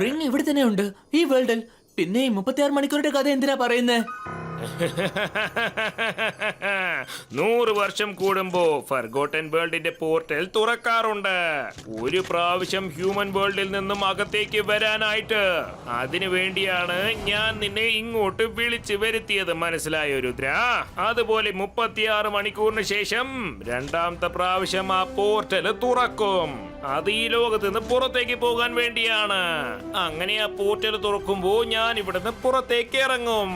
Ring ഇവിടെ തന്നെ ഉണ്ട്, ഈ വേൾഡിൽ. പിന്നെ 36 മണിക്കൂറുടെ കഥ എന്തിനാ പറയുന്നേ? 100 വർഷം കൂടുമ്പോ ഫർഗോട്ടൻ വേൾഡിന്റെ പോർട്ടൽ തുറക്കാറുണ്ട്. ഒരു പ്രാവശ്യം ഹ്യൂമൻ വേൾഡിൽ നിന്നും അകത്തേക്ക് വരാനായിട്ട്. അതിനു വേണ്ടിയാണ് ഞാൻ നിന്നെ ഇങ്ങോട്ട് വിളിച്ചു വരുത്തിയത്. മനസ്സിലായോ രുദ്ര? അതുപോലെ 36 മണിക്കൂറിന് ശേഷം രണ്ടാമത്തെ പ്രാവശ്യം ആ പോർട്ടൽ തുറക്കും. അത് ഈ ലോകത്ത് നിന്ന് പുറത്തേക്ക് പോകാൻ വേണ്ടിയാണ്. അങ്ങനെ ആ പോർട്ടൽ തുറക്കുമ്പോ ഞാൻ ഇവിടുന്ന് പുറത്തേക്ക് ഇറങ്ങും.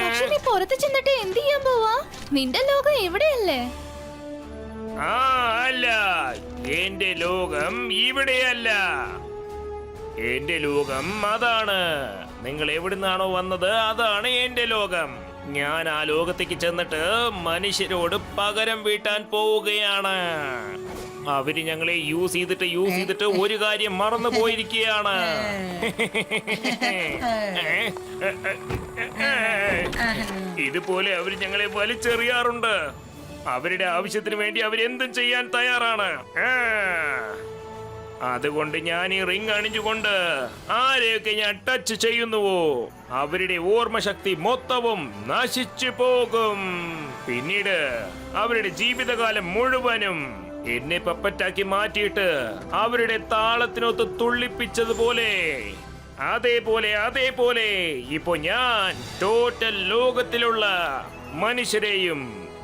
പക്ഷെ നീ പുറത്ത് ചെന്നിട്ട് എന്ത് ചെയ്യാൻ പോവാ? നിന്റെ ലോകം എവിടെയല്ലേ? അല്ല, എന്റെ ലോകം ഇവിടെയല്ല. എന്റെ ലോകം അതാണ്. നിങ്ങൾ എവിടുന്നാണോ വന്നത് അതാണ് എന്റെ ലോകം. ഞാൻ ആ ലോകത്തേക്ക് ചെന്നിട്ട് മനുഷ്യരോട് പകരം വീട്ടാൻ പോവുകയാണ്. അവര് ഞങ്ങളെ യൂസ് ചെയ്തിട്ട് ഒരു കാര്യം മറന്നു പോയിരിക്കുകയാണ്. ഇതുപോലെ അവര് ഞങ്ങളെ വലിച്ചെറിയാറുണ്ട്. അവരുടെ ആവശ്യത്തിന് വേണ്ടി അവരെന്തും ചെയ്യാൻ തയ്യാറാണ്. അതുകൊണ്ട് ഞാൻ ഈ റിംഗ് അണിഞ്ഞുകൊണ്ട് ആരെയൊക്കെ ഞാൻ ടച്ച് ചെയ്യുന്നുവോ അവരുടെ ഓർമ്മശക്തി മൊത്തവും നശിച്ചു പോകും. പിന്നീട് അവരുടെ ജീവിതകാലം മുഴുവനും എന്നെ പപ്പറ്റാക്കി മാറ്റിയിട്ട് അവരുടെ താളത്തിനൊത്ത് തുള്ളിപ്പിച്ചതുപോലെ അതേപോലെ ഇപ്പൊ ഞാൻ ടോട്ടൽ ലോകത്തിലുള്ള മനുഷ്യരെയും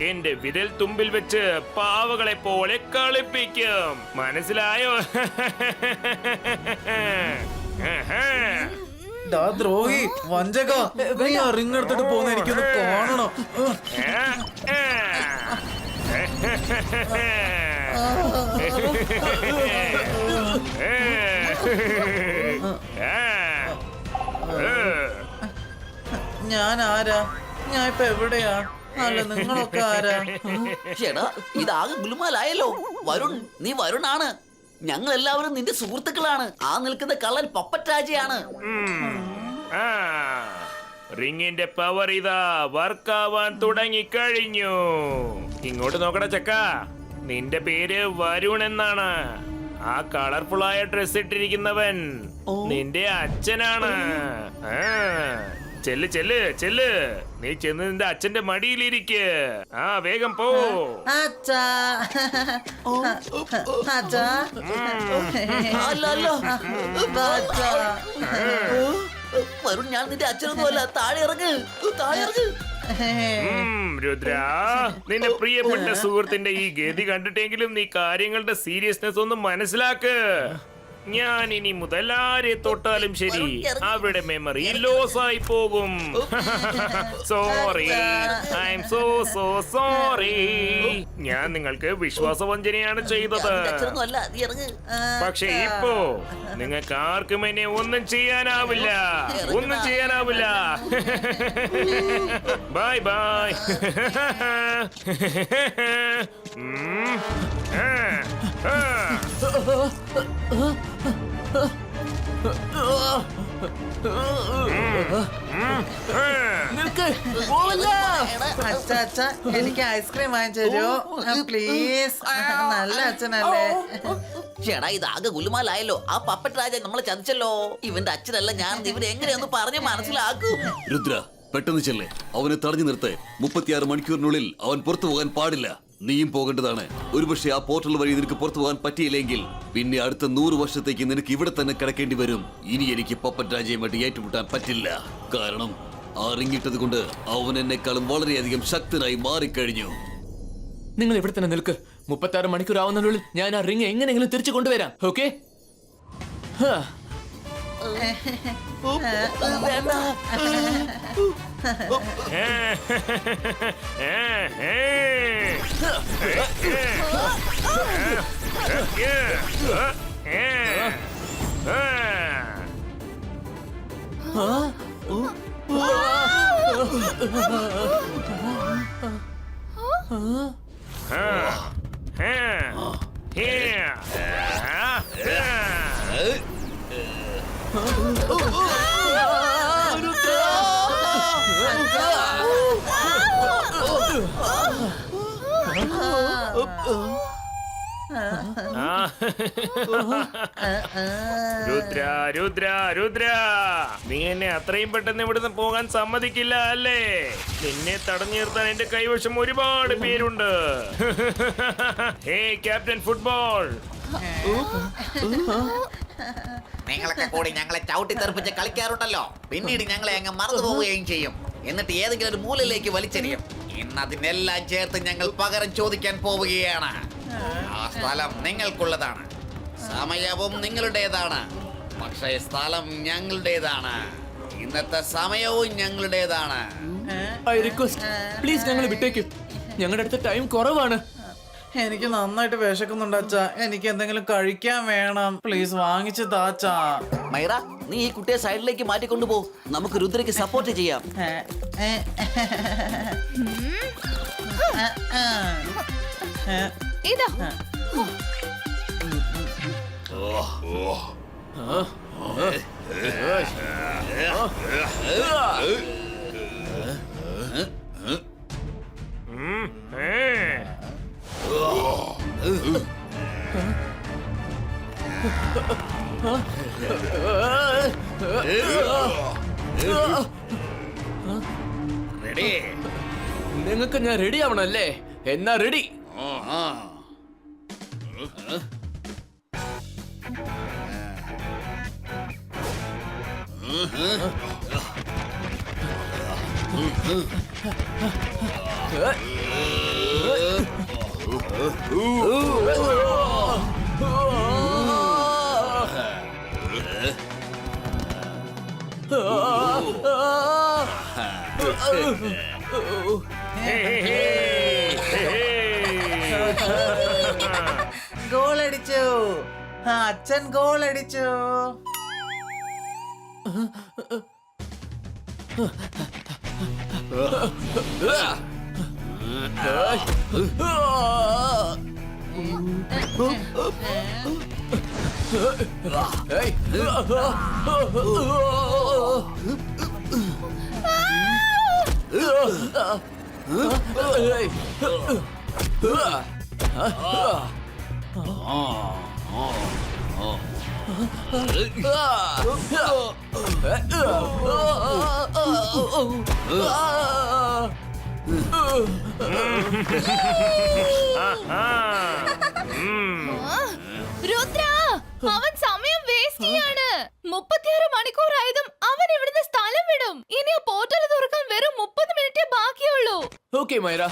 എന്റെ വിരൽ തുമ്പിൽ വെച്ച് പാവകളെ പോലെ കളിപ്പിക്കും. മനസ്സിലായോ? ദ്രോഹി, വഞ്ചക, നീ ആ റിംഗ് എടുത്തിട്ട് പോകുന്ന എനിക്കൊന്ന് കാണണം. ഞാൻ ആരാ? ഞാൻ ഇപ്പൊ എവിടെയാ? അല്ല നിങ്ങളൊക്കെ ആരാ? ചേടാ ഇതാകെ ഗുലുമാലായല്ലോ. വരുൺ, നീ വരുണാണ്. ഞങ്ങൾ എല്ലാവരും നിന്റെ സുഹൃത്തുക്കളാണ്. ആ നിൽക്കുന്ന കള്ളൻ പപ്പറ്റ് രാജയാണ്. റിങ്ങിന്റെ പവർ ഇതാ വർക്കാവാൻ തുടങ്ങിക്കഴിഞ്ഞു. ഇങ്ങോട്ട് നോക്കട ചക്ക, നിന്റെ പേര് വരുൺ എന്നാണ്. ആ കളർഫുൾ ആയ ഡ്രസ് ഇട്ടിരിക്കുന്നവൻ നിന്റെ അച്ഛനാണ്. ചെല്ല് ചെല്ല് ചെല്ല്, നീ ചെന്ന് നിന്റെ അച്ഛന്റെ മടിയിലിരിക്ക്. ആ വേഗം പോ. അച്ഛാ, അച്ഛാ, അല്ല അല്ല അച്ഛാ. വരുൺ, ഞാൻ നിന്റെ അച്ഛനൊന്നും അല്ല. താഴെ ഇറങ്ങ്, താഴെ ഇറങ്ങ്. രുദ്ര, നിന്റെ പ്രിയപ്പെട്ട സുഹൃത്തിന്റെ ഈ ഗതി കണ്ടിട്ടെങ്കിലും നീ കാര്യങ്ങളുടെ സീരിയസ്നെസ് ഒന്ന് മനസ്സിലാക്ക്. ഞാൻ ഇനി മുതൽ ആരെ തൊട്ടാലും ശരി അവിടെ മെമ്മറി ലോസ് ആയി പോകും. Sorry, I M so sorry. ഞാൻ നിങ്ങൾക്ക് വിശ്വാസവഞ്ചനയാണ് ചെയ്തത്. അച്ഛനൊന്നും അല്ല, നീ ഇറങ്ങ്. പക്ഷെ ഇപ്പോ നിങ്ങൾക്ക് ആർക്കും എന്നെ ഒന്നും ചെയ്യാനാവില്ല, ഒന്നും ചെയ്യാനാവില്ല. Bye bye. നിൽക്ക്, പോവല്ല. അച്ഛാ, അച്ഛാ, എനിക്ക് ഐസ്ക്രീം വാങ്ങിച്ചു തരുമോ പ്ലീസ്? നല്ല അച്ഛനല്ലേ? ചേടാ ഇതാകെ ഗുലുമാലായല്ലോ. ആ പപ്പറ്റ് രാജ നമ്മളെ ചതിച്ചല്ലോ. ഇവന്റെ അച്ഛനല്ല ഞാൻ. ഇവരെ എങ്ങനെയൊന്ന് പറഞ്ഞ് മനസ്സിലാക്കും. രുദ്ര, പെട്ടെന്ന് ചെല്ലേ. അവനെ തടഞ്ഞു നിർത്ത്. 36 മണിക്കൂറിനുള്ളിൽ അവൻ പുറത്തു പോകാൻ പാടില്ല. നീയും പോകേണ്ടതാണ്. ഒരുപക്ഷെ ആ പോർട്ടൽ വഴി നിനക്ക് പുറത്തു പോകാൻ പറ്റിയില്ലെങ്കിൽ പിന്നെ അടുത്ത 100 വർഷത്തേക്ക് നിനക്ക് ഇവിടെ തന്നെ കിടക്കേണ്ടി വരും. ഇനി എനിക്ക് പപ്പറ്റ് രാജയുമായിട്ട് ഏറ്റുമുട്ടാൻ പറ്റില്ല. കാരണം ആ റിങ്ങിട്ടത് കൊണ്ട് അവൻ എന്നെക്കാളും വളരെയധികം ശക്തനായി മാറിക്കഴിഞ്ഞു. നിങ്ങൾ ഇവിടെ തന്നെ നിൽക്ക്. 36 മണിക്കൂർ ആവുന്നതിനുള്ളിൽ ഞാൻ ആ റിങ് എങ്ങനെയെങ്കിലും തിരിച്ചു കൊണ്ടുവരാം. ഓക്കെ? രുദ്ര, രുദ്ര, രുദ്ര, നീ എന്നെ അത്രയും പെട്ടെന്ന് ഇവിടുന്ന് പോകാൻ സമ്മതിക്കില്ല അല്ലേ? നിന്നെ തടഞ്ഞു നിർത്താൻ എന്റെ കൈവശം ഒരുപാട് പേരുണ്ട്. ഹേ ക്യാപ്റ്റൻ ഫുട്ബോൾ, നിങ്ങളൊക്കെ കൂടി ഞങ്ങളെ ചവിട്ടി തെറിപ്പിച്ച് കളിക്കാറുണ്ടല്ലോ. പിന്നീട് ഞങ്ങളെ അങ്ങ് മറന്നു പോവുകയും ചെയ്യും. എന്നിട്ട് ഏതെങ്കിലും ഒരു മൂലയിലേക്ക് വലിച്ചെറിയും. ഇന്ന് അതിനെല്ലാം ചേർത്ത് ഞങ്ങൾ പകരം ചോദിക്കാൻ പോവുകയാണ്. ആ സ്ഥലം നിങ്ങൾക്കുള്ളതാണ്, സമയവും നിങ്ങളുടേതാണ്. പക്ഷേ സ്ഥലം ഞങ്ങളുടേതാണ്. ഇന്നത്തെ സമയവും ഞങ്ങളുടേതാണ്. ഐ റിക്വസ്റ്റ്, പ്ലീസ് ഞങ്ങൾ വിട്ടേക്കും. ഞങ്ങളുടെ അടുത്ത് ടൈം കുറവാണ്. എനിക്ക് നന്നായിട്ട് വിശക്കുന്നുണ്ട് അച്ഛാ. എനിക്ക് എന്തെങ്കിലും കഴിക്കാൻ വേണം. പ്ലീസ് വാങ്ങിച്ചു താച്ചാ. മൈറ, നീ ഈ കുട്ടിയെ സൈഡിലേക്ക് മാറ്റിക്കൊണ്ടുപോ. നമുക്ക് രുദ്രയ്ക്ക് സപ്പോർട്ട് ചെയ്യാം. ഇതാ റെഡി? നിങ്ങൾക്ക് ഞാൻ റെഡി ആവണല്ലേ? എന്നാ റെഡി. ഗോൾ അടിച്ചു. അച്ഛൻ ഗോൾ അടിച്ചു. രുദ്ര, അവൻ സമയം വേസ്റ്റ് ചെയ്യാണ്. 36 മണിക്കൂറായതും അവൻ ഇവിടുന്ന് സ്ഥലം വിടും. ഇനി ആ പോർട്ടൽ തുറക്കാൻ വെറും 30 മിനിറ്റേ ബാക്കിയുള്ളൂ. ഓക്കെ മൈര.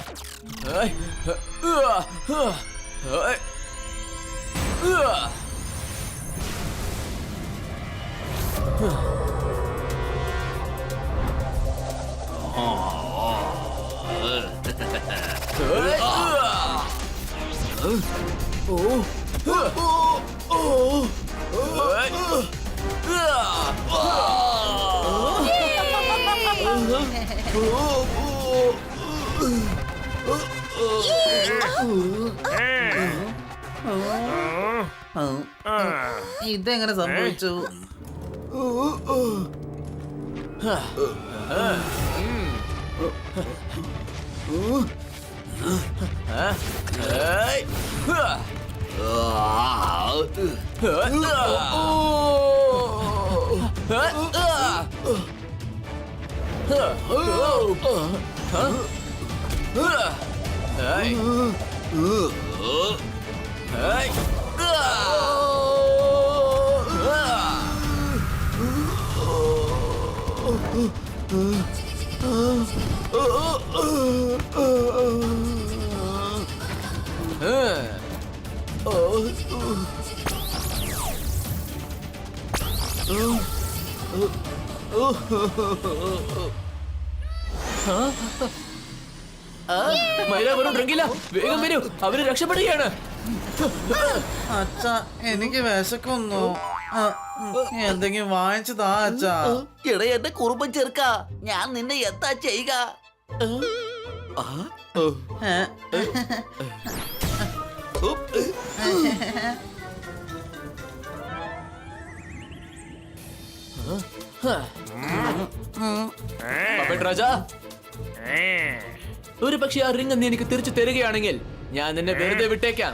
ഇതെങ്ങനെ സംഭവിച്ചു? മൈര വെറും ഡ്രിങ്കില്ല, വേഗം വരൂ, അവര് രക്ഷപ്പെടുകയാണ്. അച്ഛ, എനിക്ക് വിശക്കുന്നു. എന്തെങ്കിലും വാങ്ങിച്ചു താ അച്ഛാ. എടാ എന്റെ കുറുമ്പൻ ചെറുക്ക, ഞാൻ നിന്നെ എന്താ ചെയ്യുക? പപ്പറ്റ് രാജ, ഒരു പക്ഷെ ആ റിംഗ് നീ എനിക്ക് തിരിച്ചു തരികയാണെങ്കിൽ ഞാൻ നിന്നെ വെറുതെ വിട്ടേക്കാം.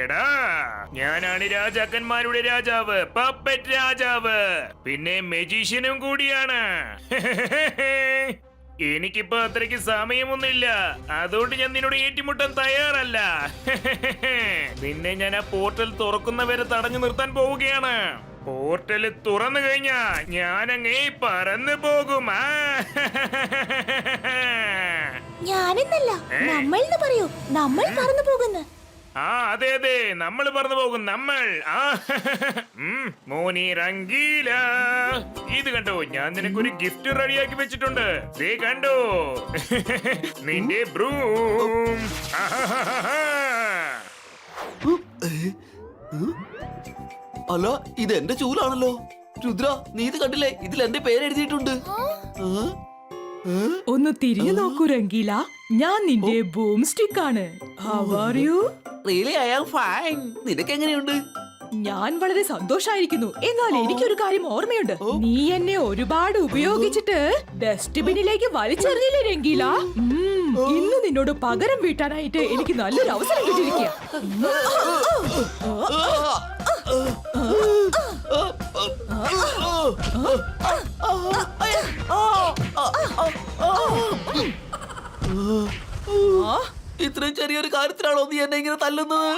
എടാ, ഞാനാണ് രാജാക്കന്മാരുടെ രാജാവ്, പപ്പറ്റ് രാജാവ്, പിന്നെ മെജീഷ്യനും കൂടിയാണ്. എനിക്കിപ്പോ അത്രയ്ക്ക് സമയമൊന്നുമില്ല, അതുകൊണ്ട് ഞാൻ നിന്നോട് ഏറ്റുമുട്ടാൻ തയ്യാറല്ല. നിന്നെ ഞാൻ ആ പോർട്ടൽ തുറക്കുന്നവരെ തടഞ്ഞു നിർത്താൻ പോവുകയാണ്. പോർട്ടൽ തുറന്നു കഴിഞ്ഞാ ഞാൻ അങ്ങേ പറന്നു പോകും. ഞാനെന്നല്ല, നമ്മൾ എന്ന് പറയൂ. നമ്മൾ പറന്നു പോകുന്നു. ആ അതെ അതെ, നമ്മൾ പറന്നു പോകും. നമ്മൾ മോനി റംഗീല, ഇത് കണ്ടോ, ഞാൻ നിനക്കൊരു ഗിഫ്റ്റ് റെഡിയാക്കി വെച്ചിട്ടുണ്ട്. ദേ കണ്ടോ, നിന്റെ ബ്രൂം. അല്ല, ഇത് എന്റെ ചൂലാണല്ലോ. രുദ്ര, നീ ഇത് കണ്ടില്ലേ? ഇതിൽ എന്റെ പേര് എഴുതിയിട്ടുണ്ട്. ഒന്ന് തിരിഞ്ഞു നോക്കൂ രംഗീല, ഞാൻ നിന്റെ ബൂം സ്റ്റിക്ക് ആണ്. How are you? Really, I am fine. നിനക്ക് എങ്ങനെയുണ്ട്? ഞാൻ വളരെ സന്തോഷായിരിക്കുന്നു. എന്നാൽ എനിക്കൊരു കാര്യം ഓർമ്മയുണ്ട്. നീ എന്നെ ഒരുപാട് ഉപയോഗിച്ചിട്ട് ഡസ്റ്റ്ബിനിലേക്ക് വലിച്ചെറിഞ്ഞില്ലേ രംഗീല? ഇന്ന് നിന്നോട് പകരം വീട്ടാനായിട്ട് എനിക്ക് നല്ലൊരു അവസരം കിട്ടിയിരിക്കുക. ഇത്രയും ചെറിയൊരു കാര്യത്തിലാണോ നീ എന്നെ ഇങ്ങനെ തല്ലുന്നത്?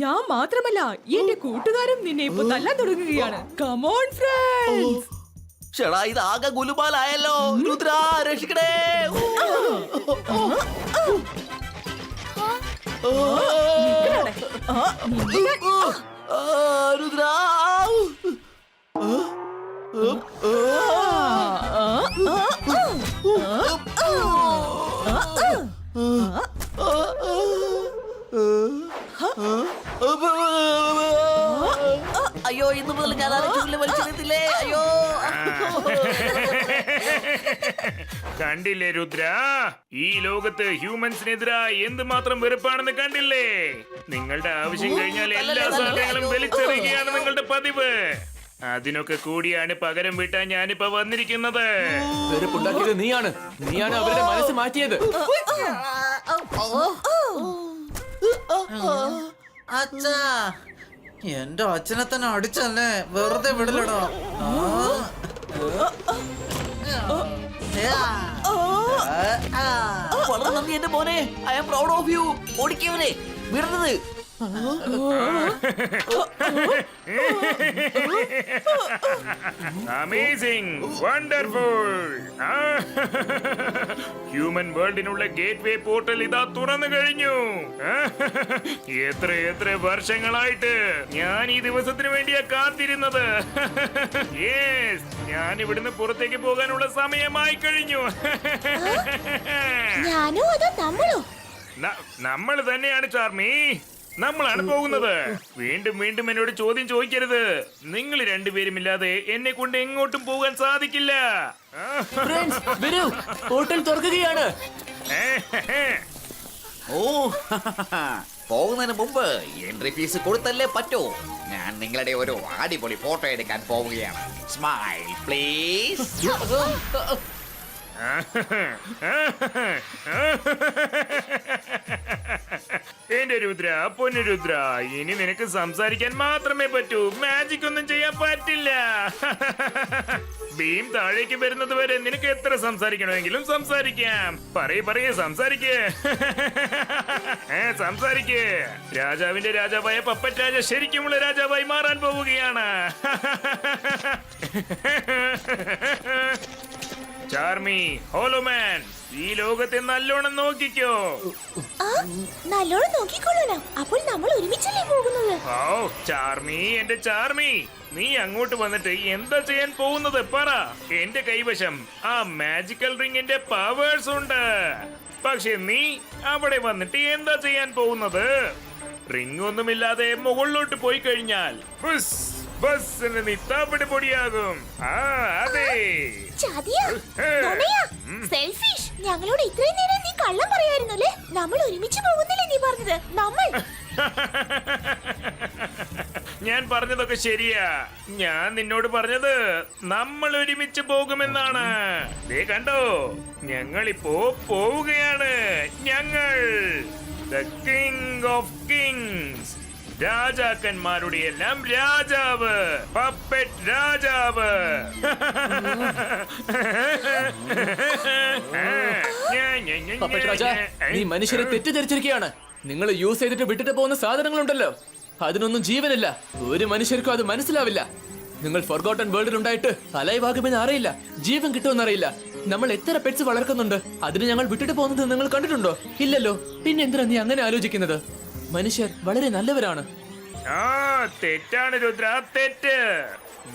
ഞാൻ മാത്രമല്ല, എന്റെ കൂട്ടുകാരും നിന്നെ ഇപ്പൊ തല്ലാൻ തുടങ്ങുകയാണ്. Come on, friends. ചേടാ, ഇത് ആകെ ഗുലുമാലായല്ലോ. രുദ്ര, രക്ഷിക്കണേ. രുദ്ര, കണ്ടില്ലേ രുദ്ര, ഈ ലോകത്ത് ഹ്യൂമൻസിനെതിരായി എന്തുമാത്രം വെറുപ്പാണെന്ന് കണ്ടില്ലേ? നിങ്ങളുടെ ആവശ്യം കഴിഞ്ഞാൽ എല്ലാ സാധനങ്ങളും വലിച്ചെറിയുകയാണ് നിങ്ങളുടെ പതിവ്. അതിനൊക്കെ കൂടിയാണ് പകരം വീട്ടാൻ ഞാനിപ്പോ വന്നിരിക്കുന്നത്. വെറുപ്പുണ്ടാക്കിയത് നീയാണ്. നീയാണ് അവരുടെ മനസ്സ് മാറ്റിയത്. അച്ഛാ, എന്റെ അച്ഛനെ തന്നെ അടിച്ചല്ലേ, വെറുതെ വിടലടോ. വളരെ നന്ദി എന്റെ മോനെ. I am proud of you. ഓടിക്കവനെ വിടുന്നത്. Amazing, wonderful. ഹ്യൂമൻ വേൾഡിനുള്ള ഗേറ്റ് വേ പോർട്ടൽ ഇതാ തുറന്നു കഴിഞ്ഞു. എത്ര വർഷങ്ങളായിട്ട് ഞാൻ ഈ ദിവസത്തിന് വേണ്ടിയാ കാത്തിരുന്നത്. യെസ്, ഞാൻ ഇവിടുന്ന് പുറത്തേക്ക് പോകാനുള്ള സമയമായി കഴിഞ്ഞു. ഞാനോ അതോ നമ്മളോ? നമ്മൾ തന്നെയാണ് ചാർമി, നമ്മളാണ് പോകുന്നത്. വീണ്ടും എന്നോട് ചോദ്യം ചോദിക്കരുത്. നിങ്ങൾ രണ്ടുപേരും ഇല്ലാതെ എന്നെ കൊണ്ട് എങ്ങോട്ടും പോകാൻ സാധിക്കില്ല. ഫ്രണ്ട്സ്, വരൂ, പോർട്ടൽ തുറക്കുകയാണ്. ഓ പോകുന്നതിന് മുമ്പ് എൻട്രി ഫീസ് കൊടുത്തല്ലേ പറ്റൂ. ഞാൻ നിങ്ങളുടെ ഒരു അടിപൊളി ഫോട്ടോ എടുക്കാൻ പോവുകയാണ്. Smile please. എന്റെ രുദ്ര, പൊന്നു രുദ്ര, ഇനി നിനക്ക് സംസാരിക്കാൻ മാത്രമേ പറ്റൂ. മാജിക് ഒന്നും ചെയ്യാൻ പറ്റില്ല. ഭീം താഴേക്ക് വരുന്നത് വരെ നിനക്ക് എത്ര സംസാരിക്കണമെങ്കിലും സംസാരിക്കാം. പറയേ സംസാരിക്കേ. സംസാരിക്കേ. രാജാവിന്റെ രാജാവായ പപ്പറ്റ് രാജ ശരിക്കുമുള്ള രാജാവായി മാറാൻ പോവുകയാണ്. ചാർമി, ഹോലോമാൻ, ഈ ലോകത്തെ നല്ലോണം നോക്കിക്കോ. നല്ലോണം നോക്കിക്കൊള്ളണം. അപ്പോൾ നമ്മൾ ഒരുമിച്ചല്ലേ പോകുന്നത്? ഓ ചാർമി, എന്റെ ചാർമി, നീ അങ്ങോട്ട് വന്നിട്ട് എന്താ ചെയ്യാൻ പോകുന്നത് പറ. എന്റെ കൈവശം ആ മാജിക്കൽ റിങ്ങിന്റെ പവേഴ്സ് ഉണ്ട്. പക്ഷെ നീ അവിടെ വന്നിട്ട് എന്താ ചെയ്യാൻ പോകുന്നത്? റിംഗ് ഒന്നുമില്ലാതെ മുകളിലോട്ട് പോയി കഴിഞ്ഞാൽ ബസ് നീ താപ്പിട്ട് പൊടിയാകും. അതെ. സെൽഫിഷ്. ഞങ്ങളോട് ഇത്രയും നേരം നീ കള്ളം പറയായിരുന്നല്ലേ? നമ്മൾ ഒരുമിച്ച് പോകുന്നില്ലേ നീ പറഞ്ഞത്? നമ്മൾ ഞാൻ പറഞ്ഞതൊക്കെ ശരിയാ. ഞാൻ നിന്നോട് പറഞ്ഞത് നമ്മൾ ഒരുമിച്ച് പോകുമെന്നാണ്. ദേ കണ്ടോ, ഞങ്ങളിപ്പോ പോവുകയാണ്. ഞങ്ങൾ ദ കിങ് ഓഫ് കിങ്സ്, രാജാക്കന്മാരുടെ എല്ലാം രാജാവ്, പപ്പറ്റ് രാജാവ്. പപ്പറ്റ് രാജ, നീ മനുഷ്യരെ തെറ്റിദ്ധരിച്ചിരിക്കുകയാണ്. നിങ്ങൾ യൂസ് ചെയ്തിട്ട് വിട്ടിട്ട് പോകുന്ന സാധനങ്ങളുണ്ടല്ലോ, അതിനൊന്നും ജീവനില്ല. ഒരു മനുഷ്യർക്കും അത് മനസ്സിലാവില്ല. നിങ്ങൾ ഫോർഗോട്ടൺ വേൾഡിൽ ഉണ്ടായിട്ട് അലൈവാകുമെന്ന് അറിയില്ല, ജീവൻ കിട്ടുമെന്ന് അറിയില്ല. നമ്മൾ എത്ര പെറ്റ്സ് വളർക്കുന്നുണ്ട്, അതിന് ഞങ്ങൾ വിട്ടിട്ട് പോകുന്നത് നിങ്ങൾ കണ്ടിട്ടുണ്ടോ? ഇല്ലല്ലോ. പിന്നെ എന്തിനാ നീ അങ്ങനെ ആലോചിക്കുന്നത്? മനുഷ്യർ വളരെ നല്ലവരാണ്. തെറ്റാണ് രുദ്ര, തെറ്റ്.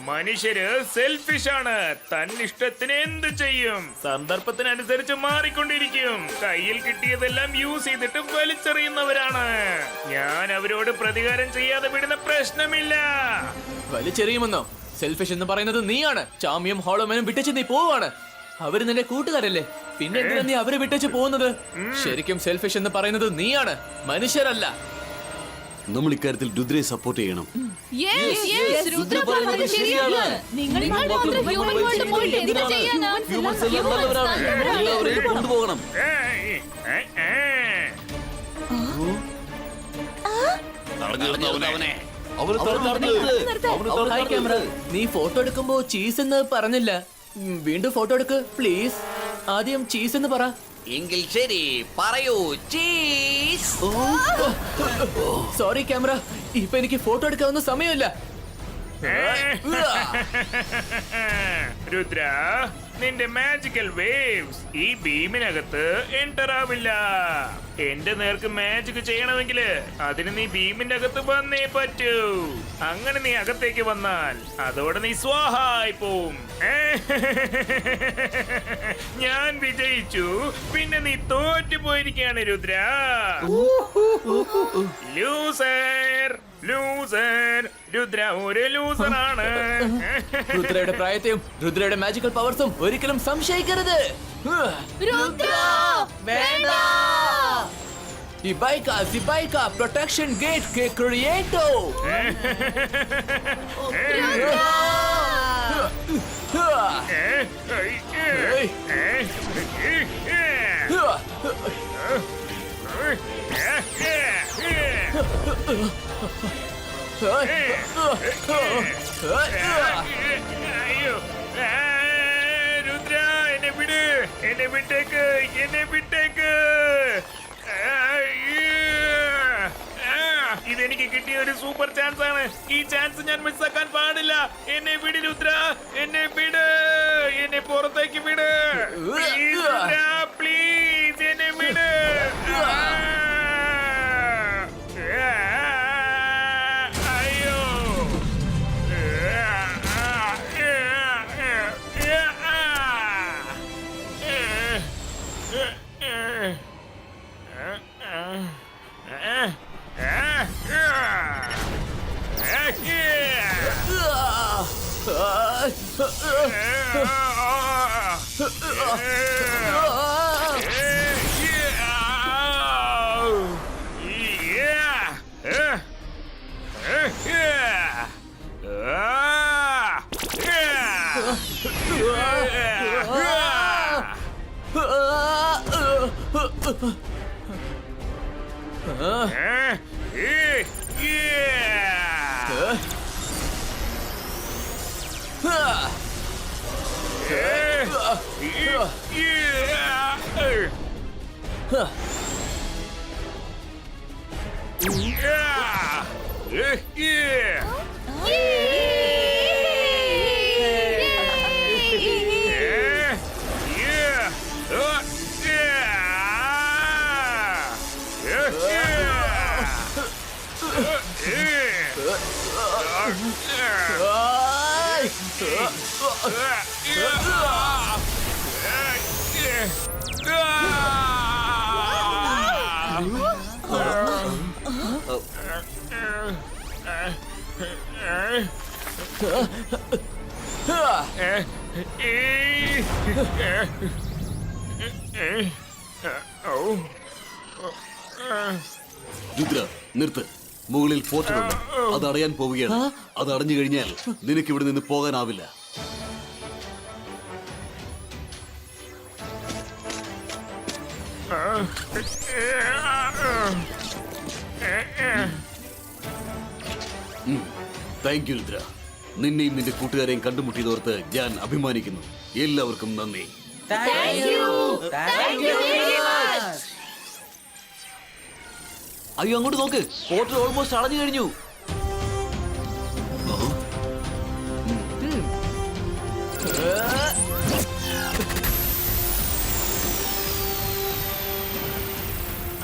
മനുഷ്യര് സെൽഫിഷ് ആണ്. തന്നിഷ്ടത്തിന് എന്ത് ചെയ്യും, സന്ദർഭത്തിനനുസരിച്ച് മാറിക്കൊണ്ടിരിക്കും. കയ്യിൽ കിട്ടിയതെല്ലാം യൂസ് ചെയ്തിട്ട് വലിച്ചെറിയുന്നവരാണ്. ഞാൻ അവരോട് പ്രതികാരം ചെയ്യാതെ വിടുന്ന പ്രശ്നമില്ല. വലിച്ചെറിയുമെന്നോ? സെൽഫിഷ് എന്ന് പറയുന്നത് നീയാണ്. ചാമ്യം ഹോളോമനും വിട്ടച്ച് നീ പോവാണ്. അവര് നിന്റെ കൂട്ടുകാരല്ലേ, പിന്നെ എന്തിനാ നീ അവരെ വിട്ടച്ച് പോകുന്നത്? ശരിക്കും സെൽഫിഷ് എന്ന് പറയുന്നത് നീയാണ്, മനുഷ്യരല്ല. നമ്മൾ ഇക്കാര്യത്തിൽ രുദ്രയെ സപ്പോർട്ട് ചെയ്യണം. രുദ്ര പറഞ്ഞത് ശരിയാണ്. നിങ്ങൾ മാത്രം ഹ്യൂമൻ വേൾഡ് പോയിട്ട് എന്ത് ചെയ്യാനാ? എല്ലാവരെയും കൊണ്ടുപോകണം. ഹായ് ക്യാമറ, നീ ഫോട്ടോ എടുക്കുമ്പോ ചീസ് എന്ന് പറഞ്ഞില്ല. വീണ്ടും ഫോട്ടോ എടുക്ക് പ്ലീസ്. ആദ്യം ചീസ് എന്ന് പറ. എങ്കിൽ ശരി, പറയൂ ചീസ്. സോറി ക്യാമറ, ഇപ്പൊ എനിക്ക് ഫോട്ടോ എടുക്കാവുന്ന സമയമില്ല. രുദ്ര, നിന്റെ മാജിക്കൽ വേവ്സ് ഈ ബീമിനകത്ത് എൻ്റർ ആവില്ല. എന്റെ നേർക്ക് മാജിക് ചെയ്യണമെങ്കിൽ അതിന് നീ ബീമിന്റെ അകത്ത് വന്നേ പറ്റൂ. അങ്ങനെ നീ അകത്തേക്ക് വന്നാൽ അതോടെ നീ സ്വാഹായി പോവും. ഞാൻ വിജയിച്ചു, പിന്നെ നീ തോറ്റു പോയിരിക്കുകയാണ് രുദ്ര. ലൂസർ, ലൂസർ, രുദ്ര ഒരു ലൂസറാണ്. രുദ്രയുടെ പ്രായത്തെയും രുദ്രയുടെ മാജിക്കൽ പവർസും ഒരിക്കലും സംശയിക്കരുത്. രുദ്ര വേണ്ട. Ibaika, protection gate que creato. അയ്യോ, രുദ്ര എന്നെ വിട്, എന്നെ വിട്ടേക്ക്, എന്നെ വിട്ടേക്ക്. ഇതെനിക്ക് കിട്ടിയ ഒരു സൂപ്പർ ചാൻസ് ആണ്. ഈ ചാൻസ് ഞാൻ മിസ്സാക്കാൻ പാടില്ല. എന്നെ വിട് രുദ്ര, എന്നെ വിട്, എന്നെ പുറത്തേക്ക് വിട്. Please, രുദ്ര, പ്ലീസ് എന്നെ വിട്. അയ്യോ. രുദ്ര നിർത്ത്. മുകളിൽ പോർട്ടലുണ്ട്, അത് അടയാൻ പോവുകയാണ്. അത് അടഞ്ഞു കഴിഞ്ഞാൽ നിനക്ക് ഇവിടെ നിന്ന് പോകാനാവില്ല. Thank you Rudra. നിന്നെയും നിന്റെ കൂട്ടുകാരെയും കണ്ടുമുട്ടിയതോർത്ത് ഞാൻ അഭിമാനിക്കുന്നു. എല്ലാവർക്കും നന്ദി. അയ്യോ, അങ്ങോട്ട് നോക്ക്, പോർട്ടൽ ഓൾമോസ്റ്റ് അടഞ്ഞു കഴിഞ്ഞു.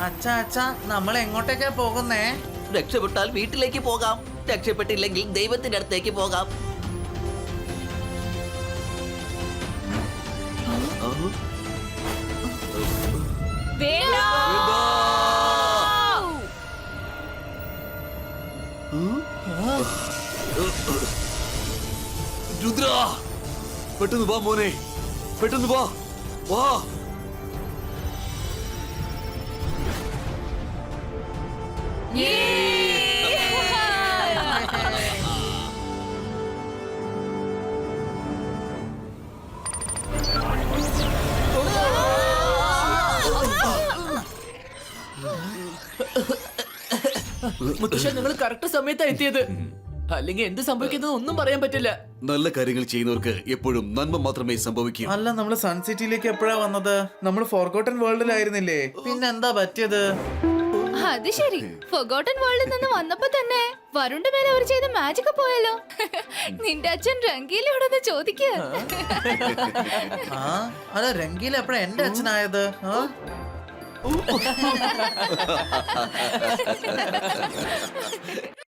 അച്ഛാ അച്ഛാ, നമ്മൾ എങ്ങോട്ടേക്കാ പോകുന്നേ? രക്ഷപ്പെട്ടാൽ വീട്ടിലേക്ക് പോകാം, രക്ഷപ്പെട്ടില്ലെങ്കിൽ ദൈവത്തിന്റെ അടുത്തേക്ക് പോകാം. രുദ്ര, പെട്ടെന്ന് വാ മോനെ, പെട്ടെന്ന് വാ, വാ. മുത്തശ്ശൻ, നിങ്ങൾ കറക്റ്റ് സമയത്താണ് എത്തിയത്. അല്ലെങ്കിൽ എന്ത് സംഭവിക്കുന്നത് ഒന്നും പറയാൻ പറ്റില്ല. നല്ല കാര്യങ്ങൾ ചെയ്യുന്നവർക്ക് എപ്പോഴും നന്മ മാത്രമേ സംഭവിക്കൂ. അല്ല, നമ്മള് സൺ സിറ്റിയിലേക്ക് എപ്പോഴാ വന്നത്? നമ്മൾ ഫോർഗോട്ടൻ വേൾഡിലായിരുന്നില്ലേ? പിന്നെന്താ പറ്റിയത്? അത് ശരി, ഫൊഗോട്ടൻ വേൾഡിൽ നിന്ന് വന്നപ്പോ തന്നെ വരുണിന്റെ മേലെ അവർ ചെയ്ത മാജിക് പോയല്ലോ. നിന്റെ അച്ഛൻ രംഗീലയോടൊന്ന് ചോദിക്കുക. ആ അല്ല, രംഗീല എപ്പോഴാ എന്റെ അച്ഛനായത്? ആ